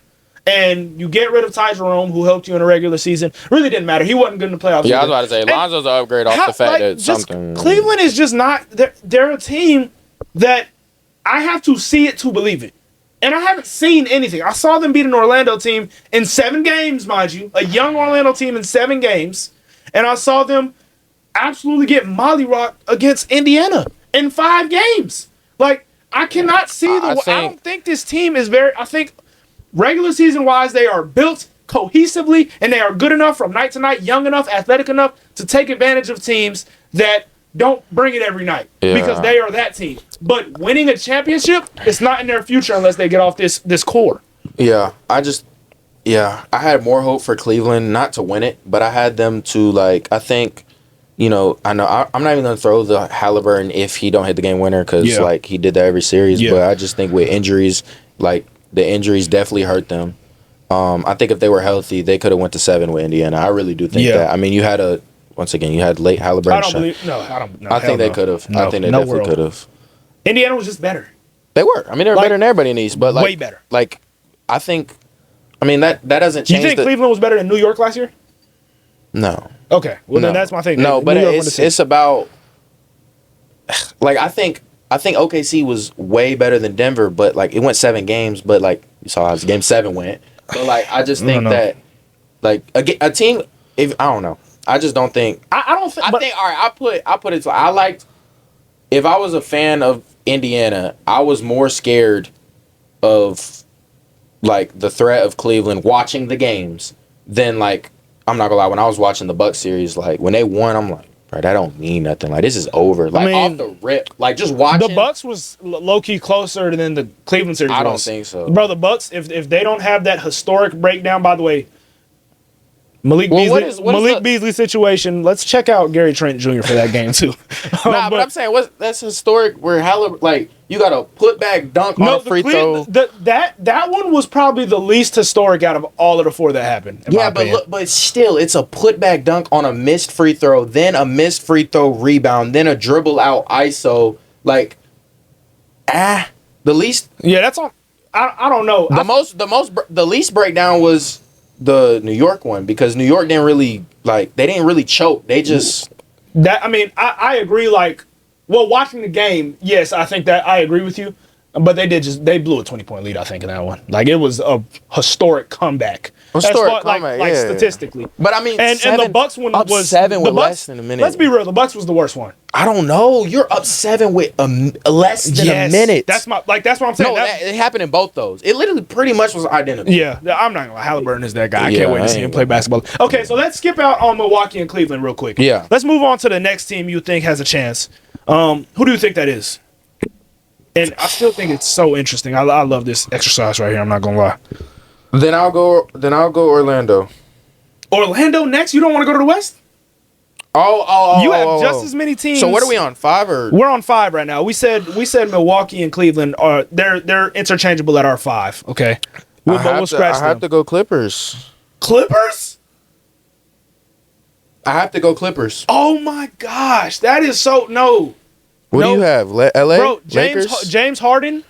and you get rid of Ty Jerome, who helped you in the regular season. Really didn't matter. He wasn't good in the playoffs. Yeah, either. I was about to say Lonzo's an upgrade off the fact that something. Cleveland is just not. They're a team that I have to see it to believe it. And I haven't seen anything. I saw them beat an Orlando team in 7 games, mind you. A young Orlando team in 7 games. And I saw them absolutely get mollyrocked against Indiana in 5 games. Like, I cannot see I don't think this team is I think regular season wise, they are built cohesively and they are good enough from night to night, young enough, athletic enough to take advantage of teams that don't bring it every night because they are that team. But winning a championship, it's not in their future unless they get off this core. Yeah, I had more hope for Cleveland not to win it, but I had them to I think, I'm not even gonna throw the Halliburton if he don't hit the game winner because he did that every series. Yeah. But I just think with injuries, the injuries definitely hurt them. I think if they were healthy, they could have went to 7 with Indiana. I really do think that. I mean, you had late Halliburton. I think they could have. I think they definitely could have. Indiana was just better. They were. I mean, they were better than everybody in the East, but way better. I think. I mean that doesn't change. You think Cleveland was better than New York last year? No. Okay. Well, then that's my thing. No, but it's about. I think OKC was way better than Denver, but it went 7 games, but you saw how Game 7 went. But I just think that a team. If I don't know, I just don't think. I don't think. I think. All right. I put it. I liked. If I was a fan of Indiana, I was more scared of the threat of Cleveland watching the games than I'm not gonna lie, when I was watching the Bucks series, when they won, I'm like, bro, that don't mean nothing. This is over. Off the rip. Just watching. The Bucks was low key closer than the Cleveland series. I don't think so, bro. The Bucks, if they don't have that historic breakdown, by the way, Malik Beasley situation. Let's check out Gary Trent Jr. for that game too. but I'm saying that's historic. Where you got a putback dunk on a free throw. That one was probably the least historic out of all of the 4 that happened. But still, it's a putback dunk on a missed free throw, then a missed free throw rebound, then a dribble out ISO. The least. Yeah, that's all. I don't know. The least breakdown was the New York one because New York didn't really they didn't really choke. They just I agree. Watching the game, yes, I think that I agree with you. But they blew a 20-point lead, I think, in that one. It was a historic comeback. Statistically. But I mean, and the Bucks one was 7 with less than a minute. Let's be real, the Bucks was the worst one. I don't know. You're up 7 with less than a minute. That's what I'm saying. No, it happened in both those. It literally pretty much was identical. Yeah, I'm not gonna lie. Halliburton is that guy. I can't wait to see him play basketball. Okay, so let's skip out on Milwaukee and Cleveland real quick. Yeah. Let's move on to the next team you think has a chance. Who do you think that is? And I still think it's so interesting. I love this exercise right here. I'm not gonna lie. Then I'll go Orlando. Orlando next? You don't want to go to the West? You have just as many teams. So what are we on? 5 or? We're on 5 right now. We said Milwaukee and Cleveland are they're interchangeable at our 5. Okay. We'll scratch them. I have to go Clippers. Clippers? I have to go Clippers. Oh my gosh, that is so no. What do you have? LA? Bro, James Harden,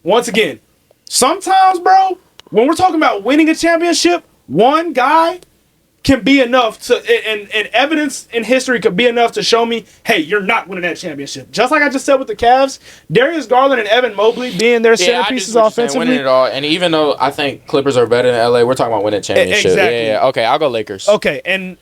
once again, sometimes, bro, when we're talking about winning a championship, one guy can be enough to, and evidence in history could be enough to show me, hey, you're not winning that championship. Just like I just said with the Cavs, Darius Garland and Evan Mobley being their centerpieces offensively. Winning it all, and even though I think Clippers are better than LA, we're talking about winning a championship. Exactly. Yeah. Okay, I'll go Lakers. Okay, and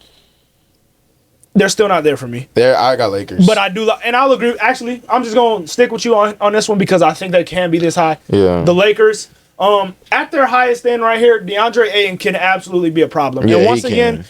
they're still not there for me. I got Lakers. But I do, and I'll agree. Actually, I'm just going to stick with you on this one because I think they can be this high. Yeah. The Lakers, at their highest end right here, DeAndre Ayton can absolutely be a problem. Yeah, and once again,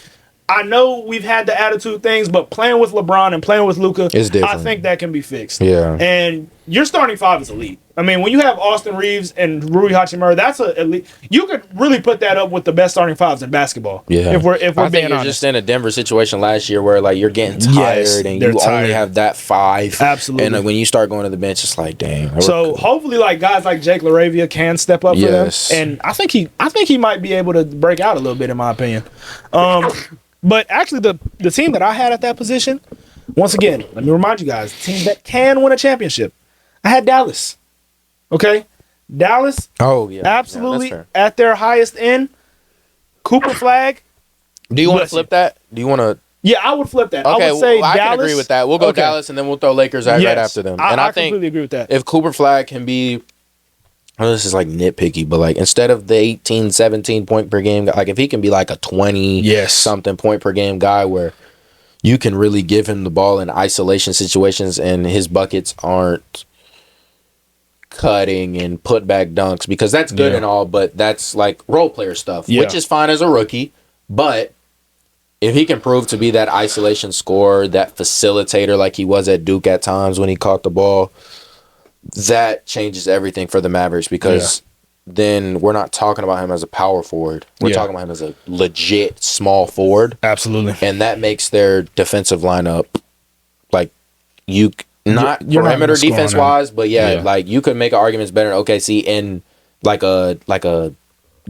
I know we've had the attitude things, but playing with LeBron and playing with Luka, I think that can be fixed. Yeah. And your starting 5 is elite. I mean, when you have Austin Reeves and Rui Hachimura, that's a elite. You could really put that up with the best starting 5s in basketball. Yeah. If we're I think you're just in a Denver situation last year where you're getting tired and you only have that 5. Absolutely. And when you start going to the bench, it's dang. So hopefully, guys like Jake LaRavia can step up for them. And I think he might be able to break out a little bit, in my opinion. But actually, the team that I had at that position, once again, let me remind you guys, team that can win a championship. I had Dallas. Okay? Dallas. Oh, yeah. Absolutely at their highest end. Cooper Flag. Do you want to flip that? Do you want to? Yeah, I would flip that. Okay, I would say I Dallas. can agree with that. We'll go Dallas, and then we'll throw Lakers right after them. I think completely agree with that. If Cooper Flag can be I know this is like nitpicky, but like instead of the 18, 17 point per game, like if he can be like a 20 something point per game guy where you can really give him the ball in isolation situations and his buckets aren't cutting and put back dunks, because that's good and all, but that's like role player stuff, which is fine as a rookie. But if he can prove to be that isolation scorer, that facilitator like he was at Duke at times when he caught the ball, that changes everything for the Mavericks, because then we're not talking about him as a power forward. We're talking about him as a legit small forward. Absolutely. And that makes their defensive lineup like you're perimeter defense wise, but like you could make arguments better in OKC in like a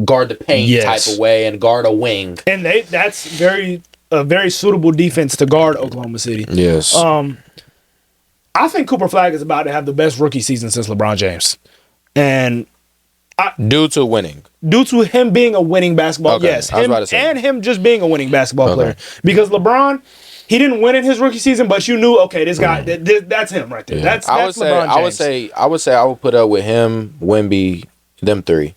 guard the paint type of way and guard a wing. And that's a very suitable defense to guard Oklahoma City. Yes. I think Cooper Flag is about to have the best rookie season since LeBron James. And due to him being a winning basketball player. Yes. I was about to say. And him just being a winning basketball player. Because LeBron, he didn't win in his rookie season, but you knew, okay, this guy, that's him right there. That's LeBron James. I would put up with him, Wemby, them three.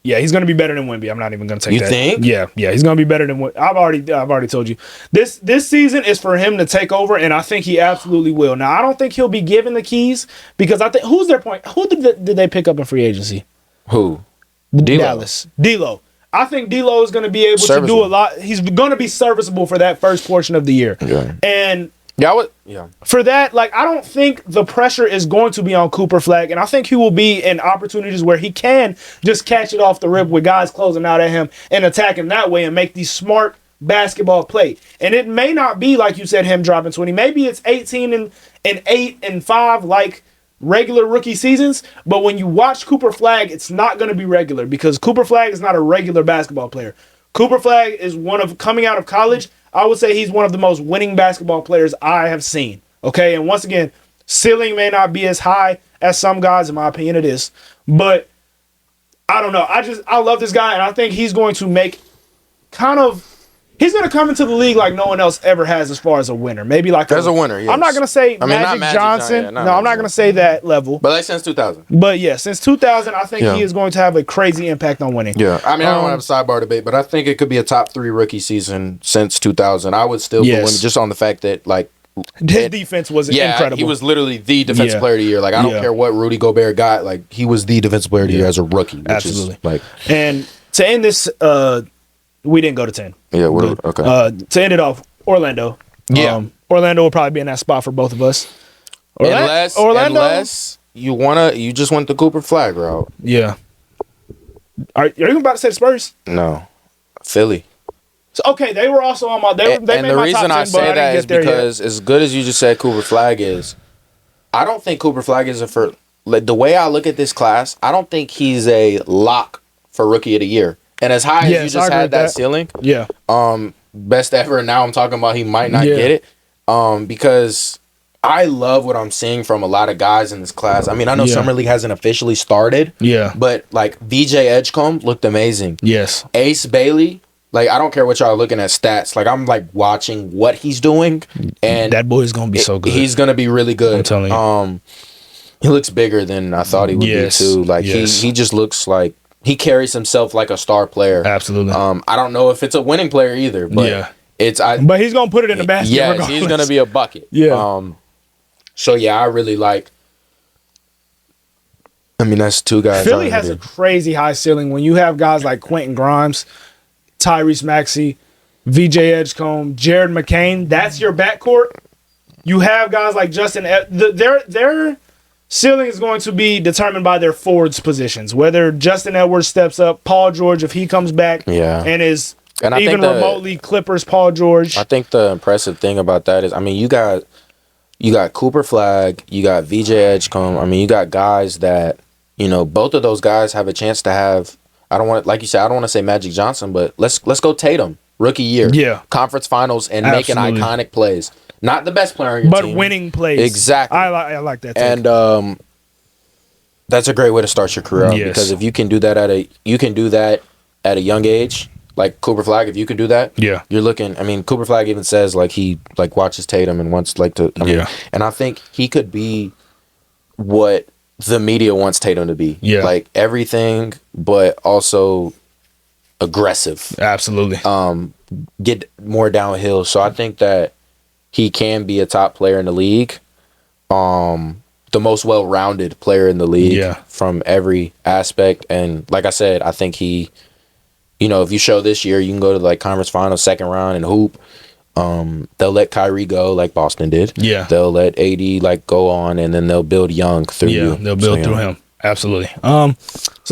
Yeah, he's going to be better than Wemby. I'm not even going to take that. You think? Yeah, he's going to be better than Wemby. I've already told you. This season is for him to take over, and I think he absolutely will. Now, I don't think he'll be given the keys, because I think who's their point? Who did they pick up in free agency? Who? Dallas. D'Lo. I think D'Lo is going to be able to do a lot. He's going to be serviceable for that first portion of the year. Yeah. And Yeah. For that, like, I don't think the pressure is going to be on Cooper Flag, and I think he will be in opportunities where he can just catch it off the rip with guys closing out at him and attack him that way and make these smart basketball play. And it may not be, like you said, him dropping 20. Maybe it's 18 and 8 and 5 like regular rookie seasons, but when you watch Cooper Flag, it's not going to be regular, because Cooper Flag is not a regular basketball player. Cooper Flag is coming out of college, I would say he's one of the most winning basketball players I have seen. Okay, and once again, ceiling may not be as high as some guys, in my opinion it is, but I don't know. I love this guy, and I think he's going to make he's going to come into the league like no one else ever has as far as a winner. Maybe like a winner, yes. I'm not going to say Magic Johnson. No, I'm not going to say that level. But like since 2000. But yeah, since 2000, I think he is going to have a crazy impact on winning. Yeah. I mean, I don't want to have a sidebar debate, but I think it could be a top 3 rookie season since 2000. I would still put Wemby just on the fact that, like, his defense was incredible. He was literally the defensive player of the year. Like, I don't care what Rudy Gobert got. Like, he was the defensive player of the year as a rookie. Absolutely. And to end this, we didn't go to 10. Yeah, okay. To end it off, Orlando. Yeah. Orlando will probably be in that spot for both of us. Unless you just went the Cooper Flag route. Yeah. Are you about to say the Spurs? No. Philly. So, okay, they were also on my. They made the my reason top 10, I say that is because, as good as you just said, Cooper Flag is. I don't think Cooper Flag is the way I look at this class, I don't think he's a lock for Rookie of the Year. And as high as you just had that ceiling, best ever. And now I'm talking about he might not get it, because I love what I'm seeing from a lot of guys in this class. I mean, I know Summer League hasn't officially started, but like VJ Edgecombe looked amazing. Yes, Ace Bailey. Like, I don't care what y'all are looking at stats. Like, I'm like watching what he's doing, and that boy is gonna be so good. He's gonna be really good. I'm telling you. He looks bigger than I thought he would be too. Like he just looks like. He carries himself like a star player. Absolutely. I don't know if it's a winning player either, but but he's gonna put it in the basket. Yeah, regardless. he's gonna be a bucket. Yeah. So yeah, I really like. I mean, that's 2 guys. Philly has a crazy high ceiling when you have guys like Quentin Grimes, Tyrese Maxey, VJ Edgecombe, Jared McCain. That's your backcourt. You have guys like Justin. Their ceiling is going to be determined by their forwards positions. Whether Justin Edwards steps up, Paul George, if he comes back and is even remotely Clippers Paul George. I think the impressive thing about that is, I mean, you got Cooper Flag, you got VJ Edgecombe. I mean, you got guys that, both of those guys have a chance to have, I don't want to say Magic Johnson, but let's go Tatum, rookie year. Yeah. Conference finals and making iconic plays. Not the best player on your team. But winning plays. Exactly. I like that too. And that's a great way to start your career out, because if you can do that at a young age, like Cooper Flag, if you can do that, you're looking. I mean, Cooper Flag even says like he like watches Tatum and wants like to. And I think he could be what the media wants Tatum to be. Yeah. Like everything, but also aggressive. Absolutely. Get more downhill. So I think that he can be a top player in the league. The most well-rounded player in the league from every aspect. And like I said, I think he, if you show this year, you can go to like conference finals, second round and hoop. They'll let Kyrie go like Boston did. Yeah. They'll let AD like go on, and then they'll build young through you. They'll build through him. Absolutely. So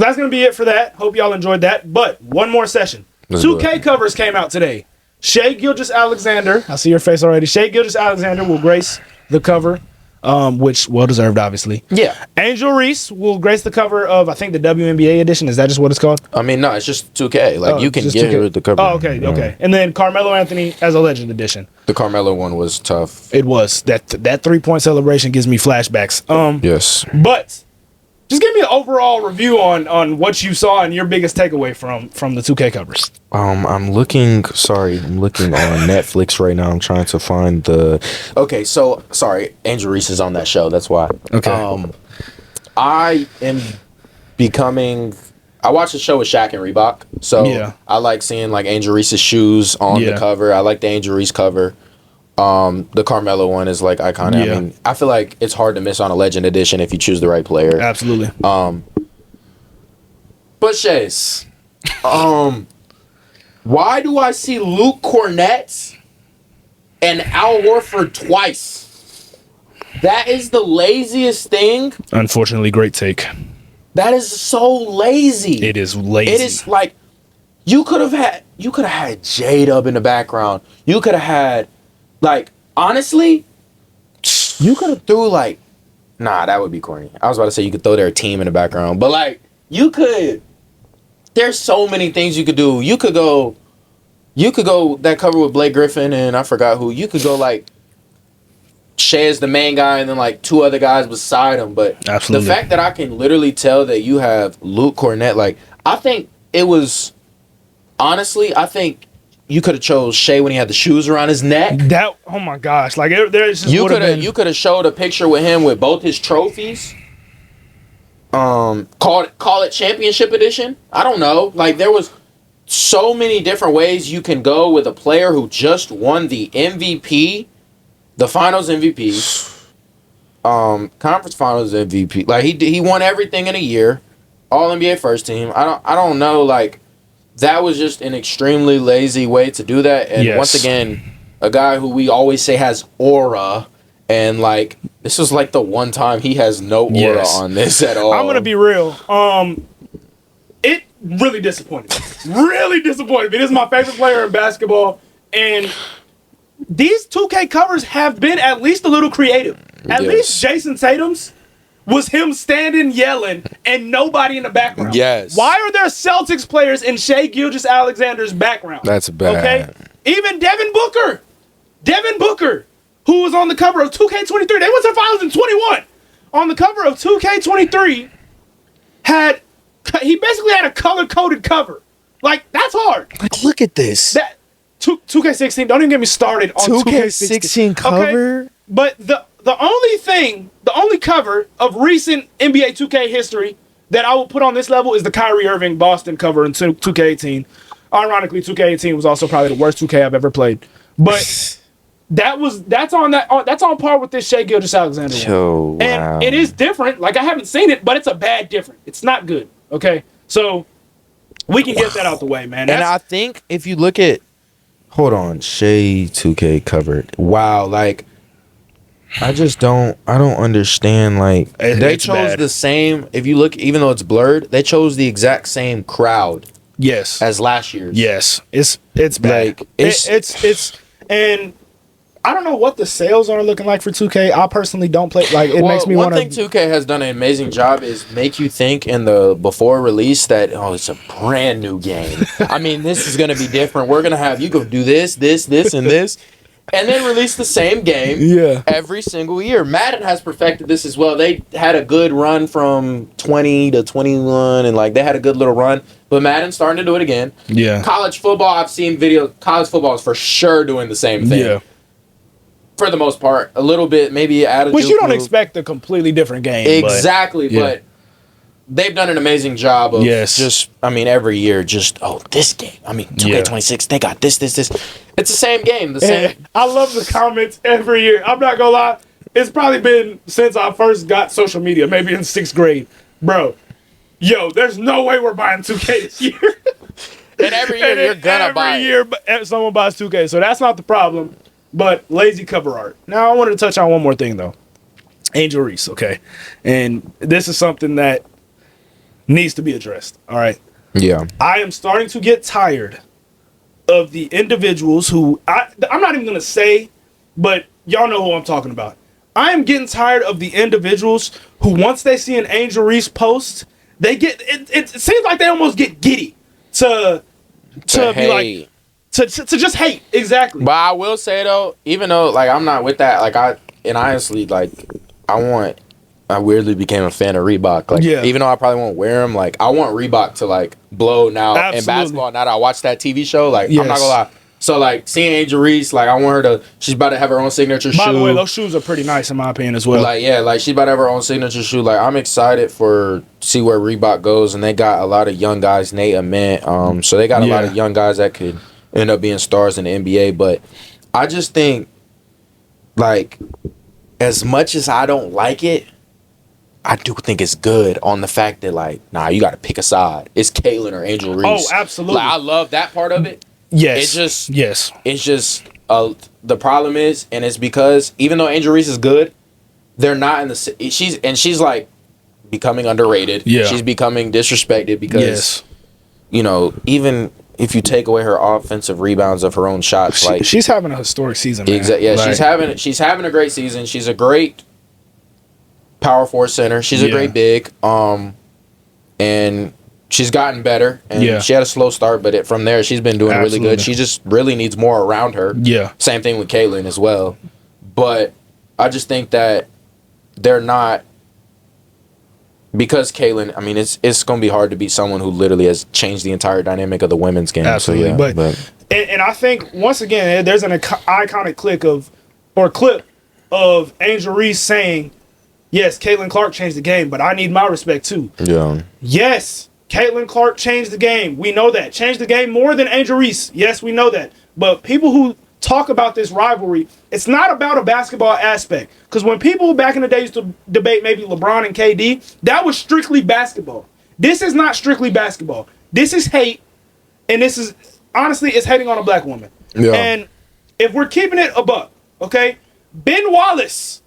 that's going to be it for that. Hope y'all enjoyed that. But one more session. 2K covers came out today. Shai Gilgeous-Alexander, I see your face already. Shai Gilgeous-Alexander will grace the cover, which well-deserved, obviously. Yeah. Angel Reese will grace the cover of, I think, the WNBA edition. Is that just what it's called? I mean, no, it's just 2K. Like, you can get her the cover. Oh, okay. And then Carmelo Anthony as a Legend edition. The Carmelo one was tough. It was. That three-point celebration gives me flashbacks. Yes. But just give me an overall review on what you saw and your biggest takeaway from the 2K covers. I'm looking on Netflix right now. I'm trying to find the. Okay, so sorry, Angel Reese is on that show. That's why. Okay. I am becoming. I watched the show with Shaq and Reebok, so I like seeing like Angel Reese's shoes on the cover. I like the Angel Reese cover. The Carmelo one is like iconic. I mean, I feel like it's hard to miss on a Legend edition if you choose the right player. Absolutely. But Chase, why do I see Luke Cornett and Al Horford twice? That is the laziest thing. Unfortunately, great take. That is so lazy. It is lazy. It is like you could have had J-Dub in the background. You could have had like honestly, you could have threw like that would be corny. I was about to say you could throw their team in the background, but like you could. There's so many things you could do. You could go that cover with Blake Griffin and I forgot who. You could go like Shai is the main guy and then like two other guys beside him. But absolutely. The fact that I can literally tell that you have Luke Cornett, like I think it was honestly, I think you could have chose Shai when he had the shoes around his neck. That oh my gosh, like there's just you could have showed a picture with him with both his trophies. Call it championship edition. I don't know. Like there was so many different ways you can go with a player who just won the MVP, the Finals MVP, Conference Finals MVP. Like he won everything in a year, All NBA first team. I don't know. Like that was just an extremely lazy way to do that. And once again, a guy who we always say has aura. And like this was like the one time he has no aura on this at all. I'm gonna be real. It really disappointed me. Really disappointed me. This is my favorite player in basketball, and these 2K covers have been at least a little creative. At least Jason Tatum's was him standing yelling and nobody in the background. Yes. Why are there Celtics players in Shai Gilgeous-Alexander's background? That's bad. Okay. Even Devin Booker. Who was on the cover of 2K23. They went to the finals in 21. On the cover of 2K23, he basically had a color-coded cover. Like, that's hard. Like, look at this. That 2K16, don't even get me started on 2K16 cover? Okay? But the only cover of recent NBA 2K history that I will put on this level is the Kyrie Irving Boston cover in 2K18. Ironically, 2K18 was also probably the worst 2K I've ever played. But... That's on par with this Shai Gilgeous-Alexander one. And it is different. Like I haven't seen it, but it's a bad different. It's not good. Okay, so we can get that out the way, man. And I think if you look at, hold on, Shai 2K covered. Wow, like I don't understand. Like they chose the same. If you look, even though it's blurred, they chose the exact same crowd. Yes, as last year's. Yes, it's bad. Like it's and. I don't know what the sales are looking like for 2K. I personally don't play. Like it makes me want to. One thing 2K has done an amazing job is make you think in the before release that it's a brand new game. I mean, this is going to be different. We're going to have you go do this, and this, and then release the same game. Every single year. Madden has perfected this as well. They had a good run from 20 to 21, and like they had a good little run. But Madden's starting to do it again. Yeah. College football, I've seen videos. College football is for sure doing the same thing. Yeah. for the most part, a little bit, maybe add a which you don't move. Expect a completely different game. Exactly, but they've done an amazing job of just, I mean, every year, this game. I mean, 2K26, they got this. It's the same game. The same. I love the comments every year. I'm not gonna lie. It's probably been since I first got social media, maybe in 6th grade. Bro, there's no way we're buying 2K this year. And every year you're gonna buy it. Every year someone buys 2K, so that's not the problem. But lazy cover art. Now I wanted to touch on one more thing though. Angel Reese, okay? And this is something that needs to be addressed, all right? Yeah. I am starting to get tired of the individuals who, I'm not even going to say, but y'all know who I'm talking about. I am getting tired of the individuals who, once they see an Angel Reese post, they get, it seems like they almost get giddy to be hate. like, to just hate. Exactly. But I will say though, even though like I'm not with that, like honestly, like I weirdly became a fan of Reebok. Like, even though I probably won't wear them, like I want Reebok to like blow now in basketball. Now that I watched that TV show, like I'm not gonna lie. So like seeing Angel Reese, like I want her to. She's about to have her own signature shoe. By the way, those shoes are pretty nice in my opinion as well. Like like she's about to have her own signature shoe. Like I'm excited for see where Reebok goes, and they got a lot of young guys, Nate Ament. So they got a lot of young guys that could end up being stars in the NBA. But I just think, like, as much as I don't like it, I do think it's good on the fact that, like, nah, you got to pick a side. It's Caitlyn or Angel Reese. Oh, absolutely. Like, I love that part of it. Yes. It's just the problem is, and it's because even though Angel Reese is good, they're not in the she's like becoming underrated. Yeah. She's becoming disrespected because even if you take away her offensive rebounds of her own shots, like she's having a historic season. Man. Exactly. Yeah, like, she's having a great season. She's a great power forward center. She's a great big. And she's gotten better. And she had a slow start, but from there she's been doing really good. She just really needs more around her. Yeah. Same thing with Caitlyn as well. But I just think that they're not. Because Caitlyn, I mean, it's going to be hard to beat someone who literally has changed the entire dynamic of the women's game. Absolutely. So, but and I think, once again, there's an iconic clip of Angel Reese saying, yes, Caitlyn Clark changed the game, but I need my respect too. Yeah. Yes, Caitlyn Clark changed the game. We know that. Changed the game more than Angel Reese. Yes, we know that. But people who talk about this rivalry, it's not about a basketball aspect. Because when people back in the day used to debate maybe LeBron and KD, that was strictly basketball. This is not strictly basketball. This is hate, and this is, honestly, it's hating on a black woman. Yeah. And if we're keeping it a buck, okay, Ben Wallace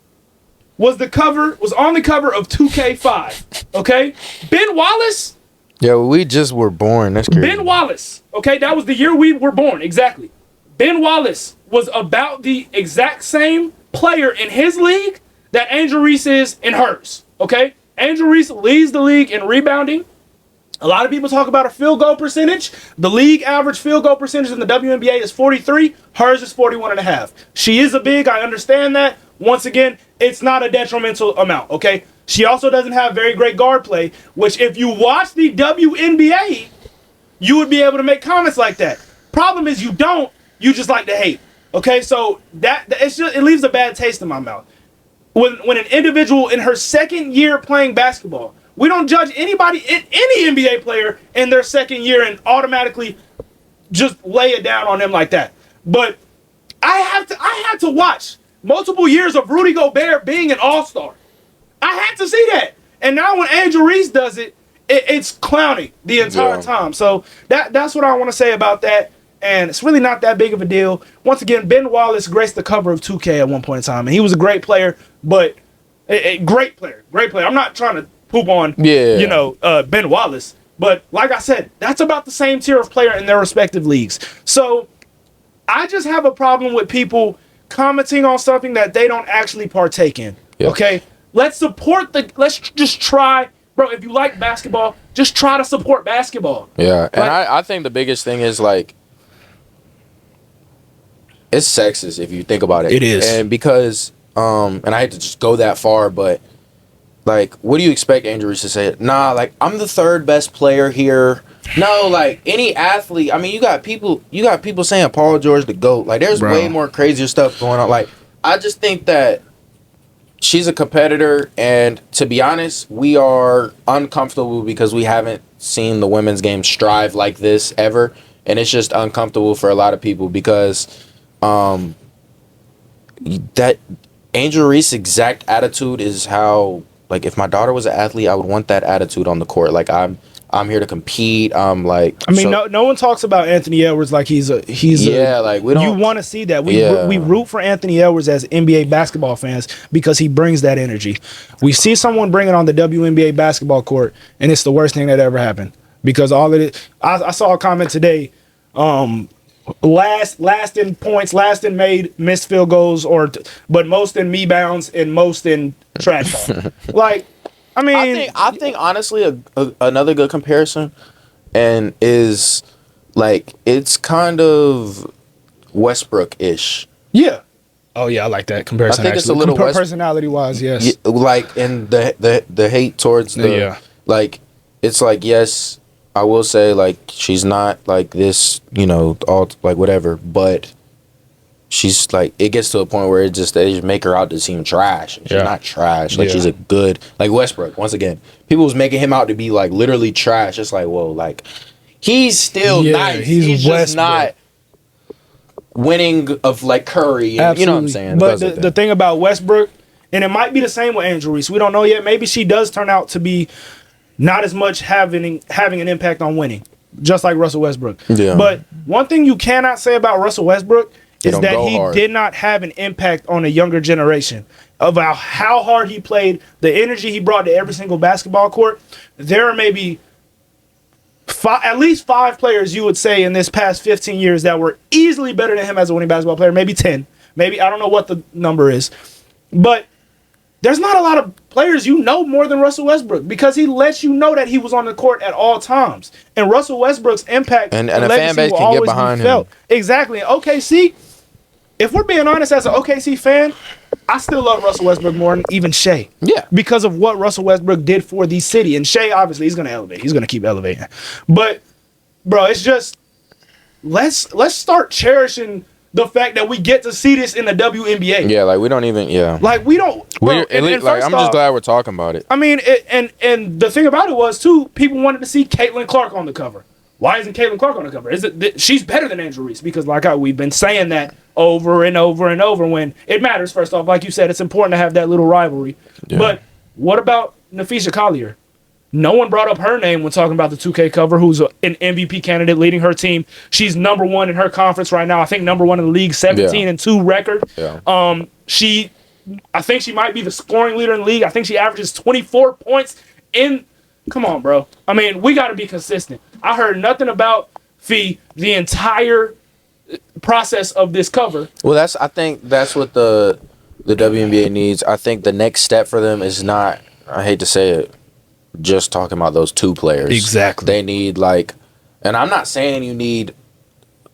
was on the cover of 2K5, okay? Ben Wallace. Yeah, we just were born. That's crazy. Ben Wallace, okay, that was the year we were born, exactly. Ben Wallace was about the exact same player in his league that Angel Reese is in hers, okay? Angel Reese leads the league in rebounding. A lot of people talk about her field goal percentage. The league average field goal percentage in the WNBA is 43. Hers is 41.5. She is a big, I understand that. Once again, it's not a detrimental amount, okay? She also doesn't have very great guard play, which if you watch the WNBA, you would be able to make comments like that. Problem is you don't. You just like to hate. Okay, so it leaves a bad taste in my mouth. When an individual in her second year playing basketball, we don't judge any NBA player in their second year and automatically just lay it down on them like that. But I had to watch multiple years of Rudy Gobert being an all-star. I had to see that. And now when Angel Reese does it, it's clowning the entire time. So that's what I want to say about that. And it's really not that big of a deal. Once again, Ben Wallace graced the cover of 2K at one point in time. And he was a great player, but a great player. I'm not trying to poop on, Ben Wallace. But like I said, that's about the same tier of player in their respective leagues. So I just have a problem with people commenting on something that they don't actually partake in. Yep. Okay? Let's just try. Bro, if you like basketball, just try to support basketball. Yeah, and I think the biggest thing is, like, it's sexist if you think about it. It is. And because, and I hate to just go that far, but, like, what do you expect Angel Reese to say? Nah, like, I'm the third best player here. No, like, any athlete, I mean, you got people saying Paul George the GOAT. Like, there's way more crazier stuff going on. Like, I just think that she's a competitor, and to be honest, we are uncomfortable because we haven't seen the women's game strive like this ever, and it's just uncomfortable for a lot of people because that Angel Reese's exact attitude is how, like, if my daughter was an athlete, I would want that attitude on the court. Like, I'm here to compete. I'm like, I mean, no one talks about Anthony Edwards like he's like we don't. You want to see that we root for Anthony Edwards as NBA basketball fans because he brings that energy. We see someone bring it on the WNBA basketball court, and it's the worst thing that ever happened because all of it. I saw a comment today. Last in points, last in missed field goals, but most in rebounds and most in trash talk. Like. I mean, I think honestly, another good comparison, and is like it's kind of Westbrook-ish. Yeah. Oh yeah, I like that comparison. I think it's a little personality-wise, yes. Yeah, like, and the hate towards like, it's like, yes, I will say, like, she's not like this, all like whatever, but. She's like, it gets to a point where they just make her out to seem trash. She's not trash. Like, she's a good, like Westbrook. Once again, people was making him out to be like literally trash. It's like, whoa, like he's still nice. He's just not winning of like Curry. And, you know what I'm saying? But the thing about Westbrook, and it might be the same with Angel Reese. We don't know yet. Maybe she does turn out to be not as much having an impact on winning, just like Russell Westbrook. Yeah. But one thing you cannot say about Russell Westbrook is that he did not have an impact on a younger generation about how hard he played, the energy he brought to every single basketball court. There are maybe at least 5 players you would say in this past 15 years that were easily better than him as a winning basketball player, maybe 10. Maybe, I don't know what the number is. But there's not a lot of players more than Russell Westbrook because he lets you know that he was on the court at all times. And Russell Westbrook's impact and a fan base can get behind him. Exactly. OKC, if we're being honest, as an OKC fan, I still love Russell Westbrook more than even Shea. Yeah. Because of what Russell Westbrook did for the city. And Shea, obviously, he's going to elevate. He's going to keep elevating. But, bro, it's just, let's start cherishing the fact that we get to see this in the WNBA. Yeah, like, we don't even, Like, we don't. Bro, I'm just glad we're talking about it. I mean, and the thing about it was, too, people wanted to see Caitlin Clark on the cover. Why isn't Caitlin Clark on the cover? She's better than Angel Reese because, we've been saying that over and over and over when it matters. First off, like you said, it's important to have that little rivalry. Yeah. But what about Nafisha Collier? No one brought up her name when talking about the 2K cover, who's an MVP candidate leading her team. She's number 1 in her conference right now. I think number 1 in the league, 17-2 record. Yeah. I think she might be the scoring leader in the league. I think she averages 24 points in. Come on, bro. I mean, we got to be consistent. I heard nothing about Fee the entire process of this cover. Well, I think that's what the WNBA needs. I think the next step for them is not, I hate to say it, just talking about those 2 players. Exactly. They need, like, and I'm not saying you need,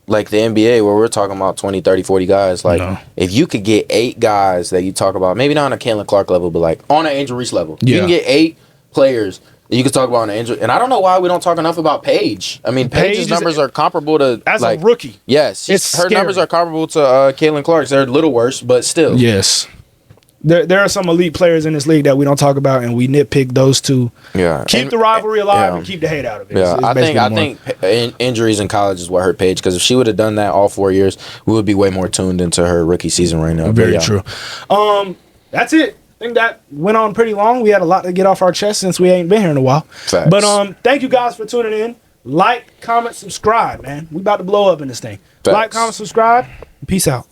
like, the NBA where we're talking about 20, 30, 40 guys. Like, if you could get 8 guys that you talk about, maybe not on a Caitlin Clark level, but, like, on an Angel Reese level. Yeah. You can get 8 players you could talk about an Angel, and I don't know why we don't talk enough about Paige. I mean, Paige's numbers are comparable to as a rookie. Yes, her numbers are comparable to Caitlin Clark's. They're a little worse, but still. Yes, there are some elite players in this league that we don't talk about, and we nitpick those 2. Yeah, keep the rivalry alive and keep the hate out of it. Yeah, I think injuries in college is what hurt Paige because if she would have done that all 4 years, we would be way more tuned into her rookie season right now. Very true. That's it. I think that went on pretty long. We had a lot to get off our chest since we ain't been here in a while. Facts. But thank you guys for tuning in. Like, comment, subscribe, man. We about to blow up in this thing. Facts. Like, comment, subscribe. Peace out.